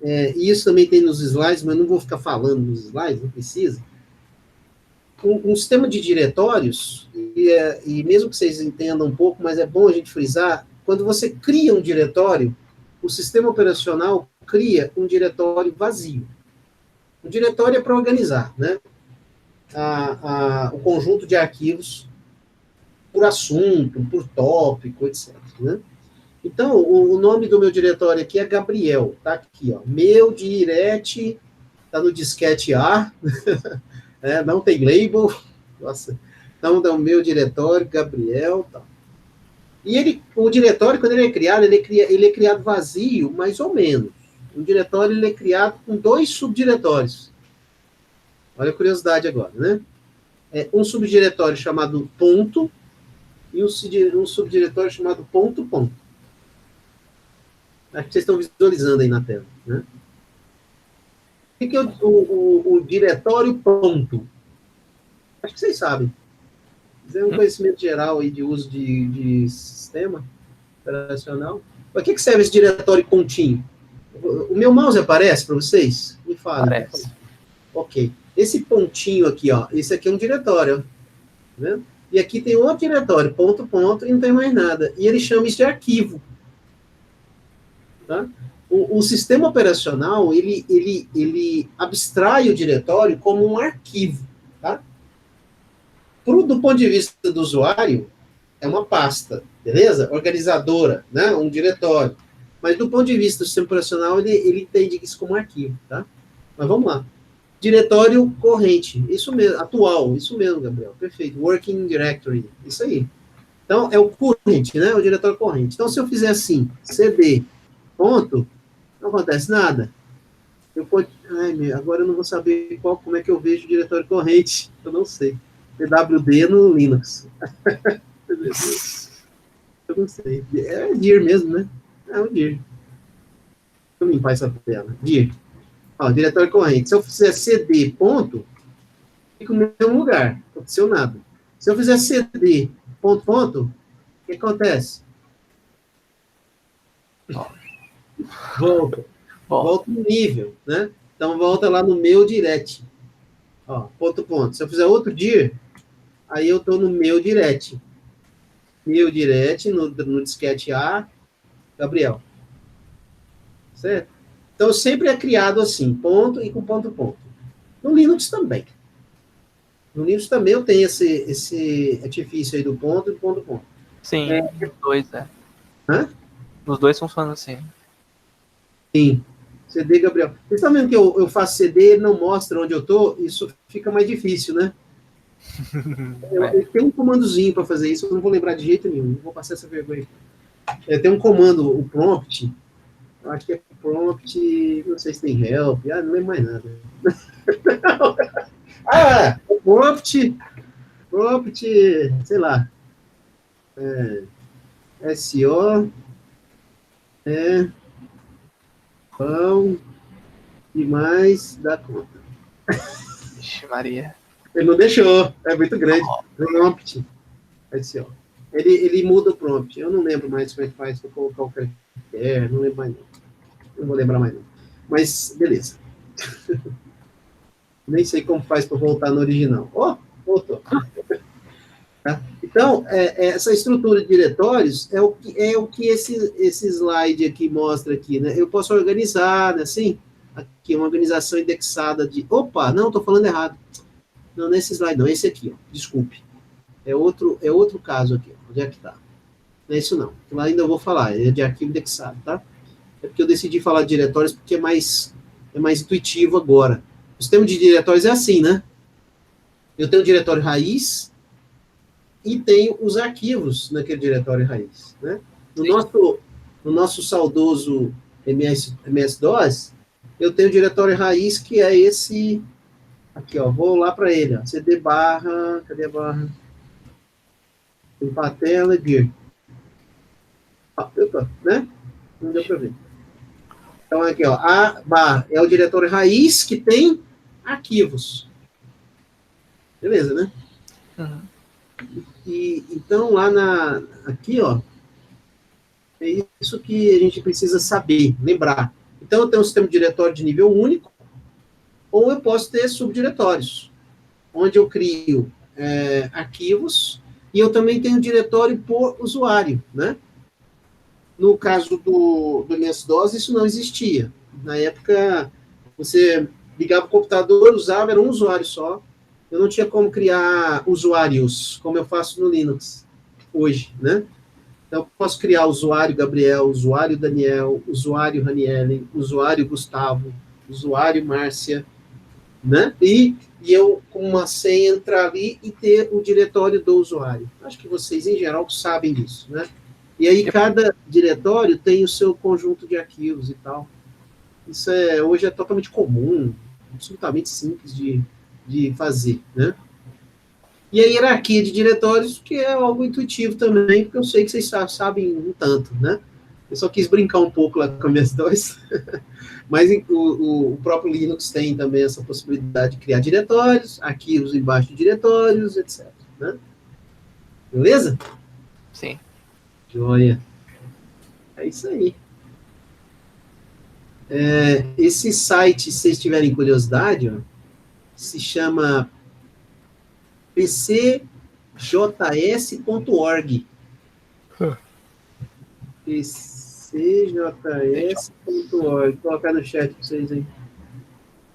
A: e isso também tem nos slides, mas não vou ficar falando nos slides, não precisa. Um sistema de diretórios, e mesmo que vocês entendam um pouco, mas é bom a gente frisar, quando você cria um diretório, o sistema operacional cria um diretório vazio. O diretório é para organizar, né? O conjunto de arquivos por assunto, por tópico, etc. Né? Então, o nome do meu diretório aqui é Gabriel, tá aqui, ó. Meu direct, tá no disquete A, não tem label, nossa. Então, dá o meu diretório, Gabriel, tá. E o diretório, quando ele é criado, ele é criado vazio, mais ou menos. Um diretório, ele é criado com 2 subdiretórios. Olha a curiosidade agora, né? Um subdiretório chamado ponto e um subdiretório chamado ponto. Acho que vocês estão visualizando aí na tela, né? O que é o diretório ponto? Acho que vocês sabem. É um conhecimento geral aí de uso de sistema operacional. Para que serve esse diretório pontinho? O meu mouse aparece para vocês? Me falem.
B: Aparece.
A: Ok. Esse pontinho aqui, ó, esse aqui é um diretório, né? E aqui tem outro diretório, ponto, e não tem mais nada. E ele chama isso de arquivo. Tá? O sistema operacional, ele abstrai o diretório como um arquivo, tá? Do ponto de vista do usuário, é uma pasta, beleza? Organizadora, né? Um diretório. Mas do ponto de vista do sistema operacional, ele entende isso como um arquivo, tá? Mas vamos lá. Diretório corrente, isso mesmo, atual, isso mesmo, Gabriel, perfeito. Working Directory, isso aí. Então, é o current, né? O diretório corrente. Então, se eu fizer assim, cd, ponto, não acontece nada. Agora eu não vou saber como é que eu vejo o diretório corrente. Eu não sei. PWD no Linux. Eu não sei. É dir mesmo, né? É um dir. Deixa eu limpar essa tela. Dir. Ó, diretório corrente. Se eu fizer cd, ponto, fica no mesmo lugar. Não aconteceu nada. Se eu fizer cd, ponto, ponto, o que acontece? Volta. Volta no nível, né? Então, volta lá no meu direct. Ó, ponto, ponto. Se eu fizer outro dir, aí eu estou no meu direct. Meu direct, no disquete A, Gabriel. Certo? Então, sempre é criado assim, ponto e com ponto, ponto. No Linux também. No Linux também eu tenho esse artifício aí do ponto e do ponto, ponto.
B: Sim, os dois, né?
A: Hã?
B: Os dois funcionam assim.
A: Sim. CD, Gabriel. Vocês estão vendo que eu faço CD e não mostra onde eu estou? Isso fica mais difícil, né? Eu tenho um comandozinho para fazer isso, eu não vou lembrar de jeito nenhum. Não vou passar essa vergonha. Tem um comando, o prompt. Eu acho que é prompt, não sei se tem help. Não lembro mais nada. Prompt, sei lá. SO, pão, e mais da conta.
B: Vixe, Maria.
A: Ele não deixou, é muito grande. Prompt, SO. Ele muda o prompt. Eu não lembro mais como é que faz para colocar o caractere, não lembro mais não. Não vou lembrar mais não. Mas, beleza. Nem sei como faz para voltar no original. Voltou. Tá? Então, essa estrutura de diretórios é o que esse slide aqui mostra aqui, né? Eu posso organizar, né, assim, aqui, uma organização indexada de... Opa, não, estou falando errado. Não, nesse slide não, esse aqui, ó, desculpe. É outro caso aqui, ó. Onde é que está? Não é isso não, lá ainda eu vou falar, é de arquivo indexado, tá? É porque eu decidi falar de diretórios porque é mais intuitivo agora. O sistema de diretórios é assim, né? Eu tenho o diretório raiz e tenho os arquivos naquele diretório raiz, né? No nosso saudoso MS-DOS, eu tenho o diretório raiz que é esse aqui, ó, vou lá para ele, ó, cd barra, cadê a barra? Limpar a tela, dir. Né? Não deu para ver. Então, aqui, ó, a barra é o diretório raiz que tem arquivos. Beleza, né?
B: Uhum.
A: E, então, aqui, ó, é isso que a gente precisa saber, lembrar. Então, eu tenho um sistema de diretório de nível único, ou eu posso ter subdiretórios, onde eu crio arquivos, e eu também tenho diretório por usuário, né? No caso do MS-DOS, isso não existia. Na época, você ligava o computador, usava, era um usuário só. Eu não tinha como criar usuários, como eu faço no Linux hoje, né? Então, eu posso criar usuário Gabriel, usuário Daniel, usuário Raniele, usuário Gustavo, usuário Márcia, né? E eu, com uma senha, entrar ali e ter o diretório do usuário. Acho que vocês, em geral, sabem disso, né? E aí, cada diretório tem o seu conjunto de arquivos e tal. Isso hoje é totalmente comum, absolutamente simples de fazer, né? E a hierarquia de diretórios, que é algo intuitivo também, porque eu sei que vocês sabem um tanto, né? Eu só quis brincar um pouco lá com as minhas dois. Mas o próprio Linux tem também essa possibilidade de criar diretórios, arquivos embaixo de diretórios, etc. Né? Beleza?
B: Sim.
A: Joia. É isso aí. Esse site, se vocês tiverem curiosidade, ó, se chama pcjs.org. cjs.org. Vou colocar no chat para vocês aí.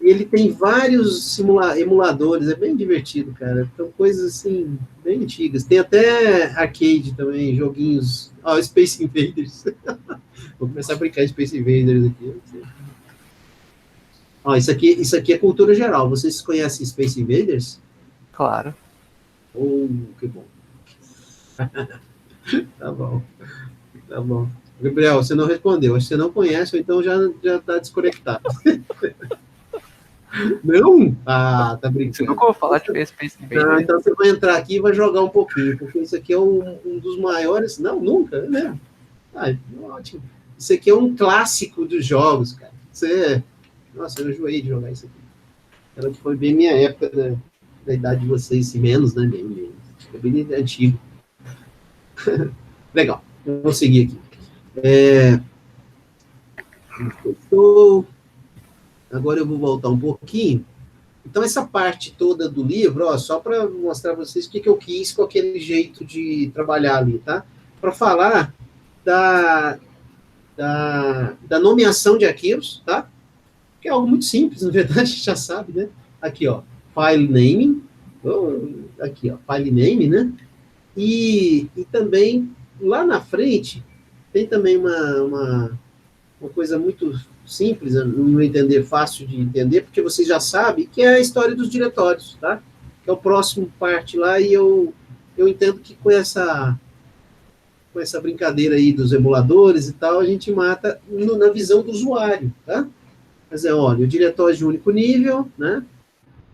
A: E ele tem vários emuladores, é bem divertido, cara. São coisas assim, bem antigas. Tem até arcade também, joguinhos. Ó, Space Invaders. Vou começar a brincar de Space Invaders aqui. Ó, isso aqui é cultura geral. Vocês conhecem Space Invaders?
B: Claro.
A: Oh, que bom. Tá bom. Tá bom. Gabriel, você não respondeu. Acho que você não conhece, ou então já está desconectado. Não? Ah, tá brincando.
B: Você nunca ouviu falar de Space Invaders?
A: Não, então você vai entrar aqui e vai jogar um pouquinho, porque isso aqui é um dos maiores. Não, nunca, é mesmo. Ah, ótimo. Isso aqui é um clássico dos jogos, cara. Nossa, eu enjoei de jogar isso aqui. Ela foi bem minha época da idade de vocês, se menos, né? Bem, é bem antigo. Legal, vou seguir aqui. Agora eu vou voltar um pouquinho. Então, essa parte toda do livro, ó, só para mostrar a vocês o que eu quis com aquele jeito de trabalhar ali, tá? Para falar da nomeação de arquivos, tá? Que é algo muito simples, na verdade, a gente já sabe, né? Aqui, ó, file naming, aqui, ó, file name, né? E também, lá na frente, tem também uma coisa muito simples, no meu entender, fácil de entender, porque vocês já sabem, que é a história dos diretórios, tá? Que é o próximo parte lá, e eu entendo que com essa brincadeira aí dos emuladores e tal, a gente mata na visão do usuário, tá? Mas olha, o diretório de único nível, né?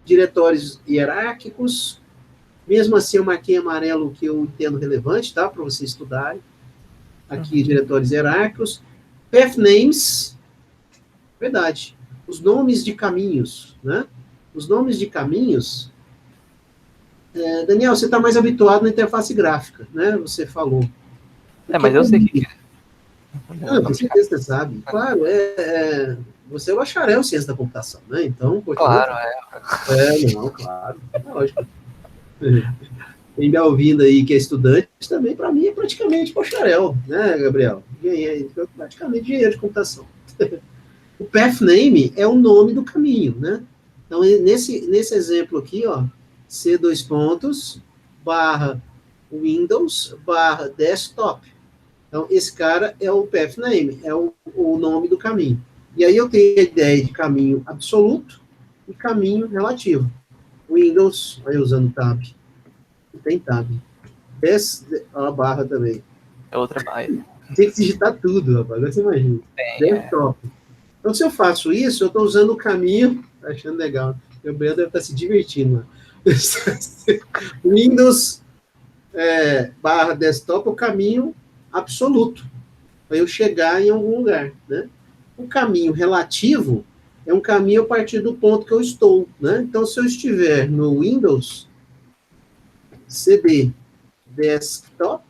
A: Diretórios hierárquicos, mesmo assim eu marquei amarelo que eu entendo relevante, tá? Para vocês estudarem. Aqui, diretórios hierárquicos. Path names, verdade. Os nomes de caminhos, né? Os nomes de caminhos. Daniel, você está mais habituado na interface gráfica, né? Você falou.
B: Mas eu sei o que é.
A: Não, com certeza você sabe. Claro, você é o bacharel em ciência da computação, né? Então,
B: claro,
A: não, claro. Lógico. Quem está ouvindo aí que é estudante, também, para mim, é praticamente bacharel, né, Gabriel? Praticamente engenheiro de computação. O path name é o nome do caminho, né? Então, nesse exemplo aqui, ó, C:/Windows/desktop. Então, esse cara é o path name, é o nome do caminho. E aí eu tenho a ideia de caminho absoluto e caminho relativo. Windows, aí usando tab. Tem tab. A barra também.
B: É outra barra.
A: Tem que digitar tudo, rapaz. Agora você imagina. Desktop. Então, se eu faço isso, eu estou usando o caminho, tá achando legal. Meu Gabriel deve estar se divertindo. Windows barra desktop, o caminho absoluto, para eu chegar em algum lugar, né? O caminho relativo é um caminho a partir do ponto que eu estou, né? Então, se eu estiver no Windows, CD desktop,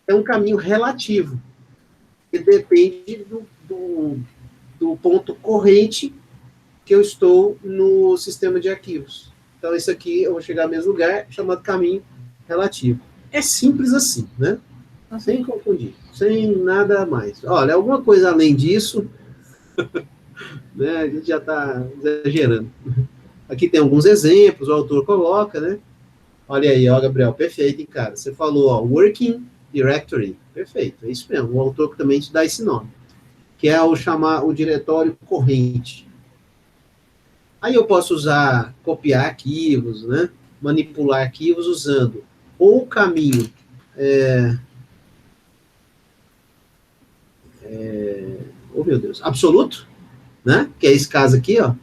A: é um caminho relativo, que depende do ponto corrente que eu estou no sistema de arquivos. Então, isso aqui, eu vou chegar ao mesmo lugar, chamado caminho relativo. É simples assim, né? Sem confundir, sem nada mais. Olha, alguma coisa além disso, né, a gente já está exagerando. Aqui tem alguns exemplos, o autor coloca, né? Olha aí, ó, Gabriel, perfeito, hein, cara? Você falou, ó, Working Directory, perfeito, é isso mesmo. O autor que também te dá esse nome, que é o diretório corrente. Aí eu posso copiar arquivos, né? Manipular arquivos usando ou o caminho oh, meu Deus, absoluto, né? Que é esse caso aqui, ó.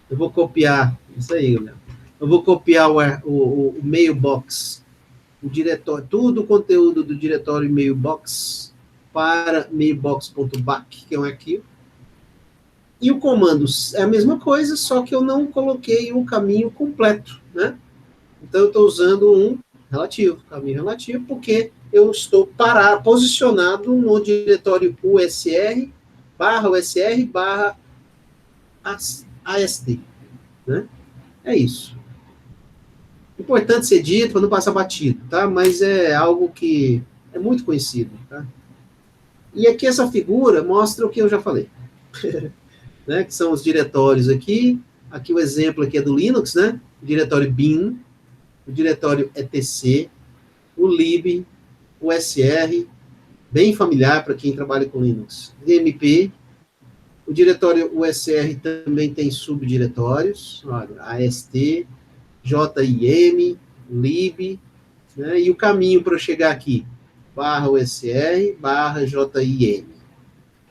A: Eu vou copiar, isso aí, galera. Eu vou copiar o mailbox, o diretório, todo o conteúdo do diretório mailbox para mailbox.back, que é um arquivo. E o comando é a mesma coisa, só que eu não coloquei um caminho completo, né? Então, eu estou usando um caminho relativo, porque eu estou posicionado no diretório USR, ASD, né? É isso. Importante ser dito para não passar batido, tá? Mas é algo que é muito conhecido, tá? E aqui essa figura mostra o que eu já falei. Né, que são os diretórios aqui. Aqui o exemplo aqui é do Linux, né? O diretório bin, o diretório etc, o lib, o sr, bem familiar para quem trabalha com Linux. DMP, o diretório USR também tem subdiretórios, olha, AST, JIM, lib, né? E o caminho para chegar aqui, /USR, /JIM.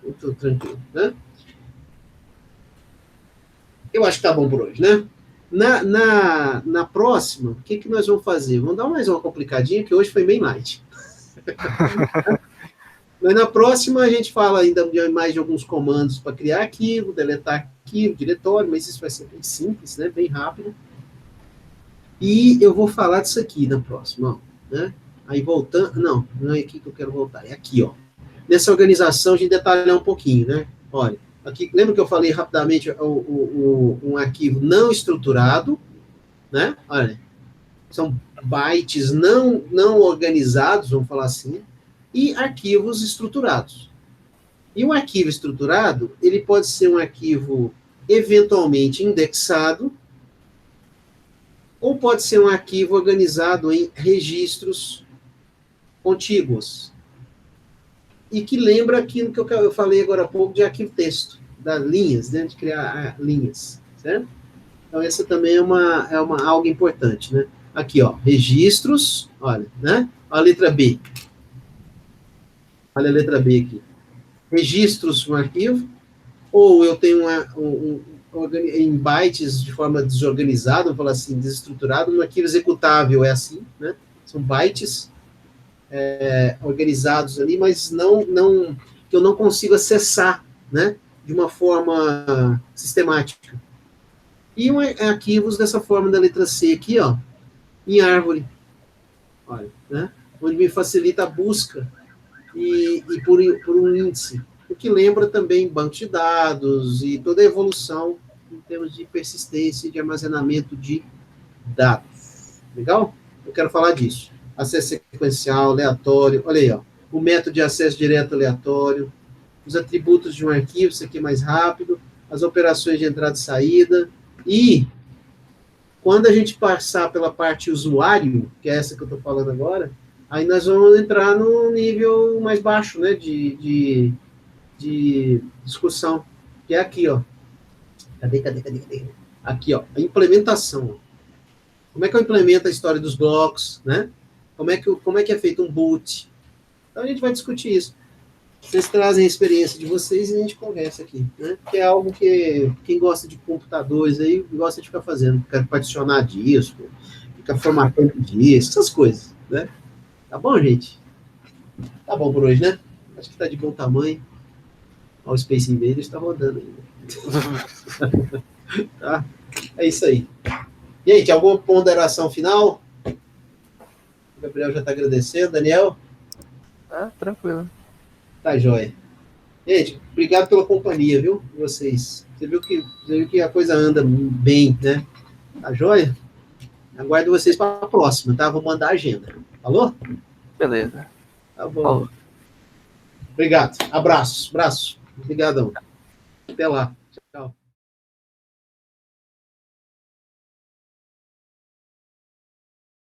A: Muito tranquilo, né? Eu acho que tá bom por hoje, né? Na próxima, o que nós vamos fazer? Vamos dar mais uma complicadinha, que hoje foi bem light. Mas na próxima a gente fala ainda mais de alguns comandos para criar arquivo, deletar arquivo, diretório, mas isso vai ser bem simples, né? Bem rápido. E eu vou falar disso aqui na próxima, ó, né? Aí voltando, não é aqui que eu quero voltar, é aqui, ó. Nessa organização a gente detalhar um pouquinho, né? Olha, aqui, lembra que eu falei rapidamente um arquivo não estruturado, né? Olha, são bytes não organizados, vamos falar assim, e arquivos estruturados. E um arquivo estruturado, ele pode ser um arquivo eventualmente indexado, ou pode ser um arquivo organizado em registros contíguos. E que lembra aquilo que eu falei agora há pouco de arquivo texto, das linhas, né, de criar linhas, certo? Então, essa também é algo importante, né? Aqui, ó, registros, olha, né? A letra B. Olha a letra B aqui. Registros no arquivo, ou eu tenho em bytes de forma desorganizada, vamos falar assim, desestruturado, no arquivo executável é assim, né? São bytes organizados ali, mas que eu não consigo acessar, né? De uma forma sistemática. E arquivos dessa forma da letra C aqui, ó, em árvore. Olha, né? Onde me facilita a busca e por um índice. O que lembra também banco de dados e toda a evolução em termos de persistência e de armazenamento de dados. Legal? Eu quero falar disso. Acesso sequencial, aleatório. Olha aí, ó. O método de acesso direto aleatório. Os atributos de um arquivo, isso aqui é mais rápido. As operações de entrada e saída. E quando a gente passar pela parte usuário, que é essa que eu estou falando agora, aí nós vamos entrar no nível mais baixo, né, de discussão, que é aqui, ó. Cadê? Aqui, ó, a implementação. Como é que eu implemento a história dos blocos, né? Como é que é feito um boot? Então a gente vai discutir isso. Vocês trazem a experiência de vocês e a gente conversa aqui, né? Que é algo que quem gosta de computadores aí gosta de ficar fazendo, ficar particionar disco, ficar formatando disco, essas coisas, né? Tá bom, gente? Tá bom por hoje, né? Acho que tá de bom tamanho. Ó, o Space Invaders está rodando ainda. Tá? É isso aí. Gente, alguma ponderação final? O Gabriel já está agradecendo. Daniel?
B: Tranquilo.
A: Tá, joia. Gente, obrigado pela companhia, viu? Vocês. Você viu que a coisa anda bem, né? Tá joia? Aguardo vocês para a próxima, tá? Vou mandar a agenda. Falou?
B: Beleza.
A: Tá bom. Falou. Obrigado. Abraço. Obrigadão. Até lá.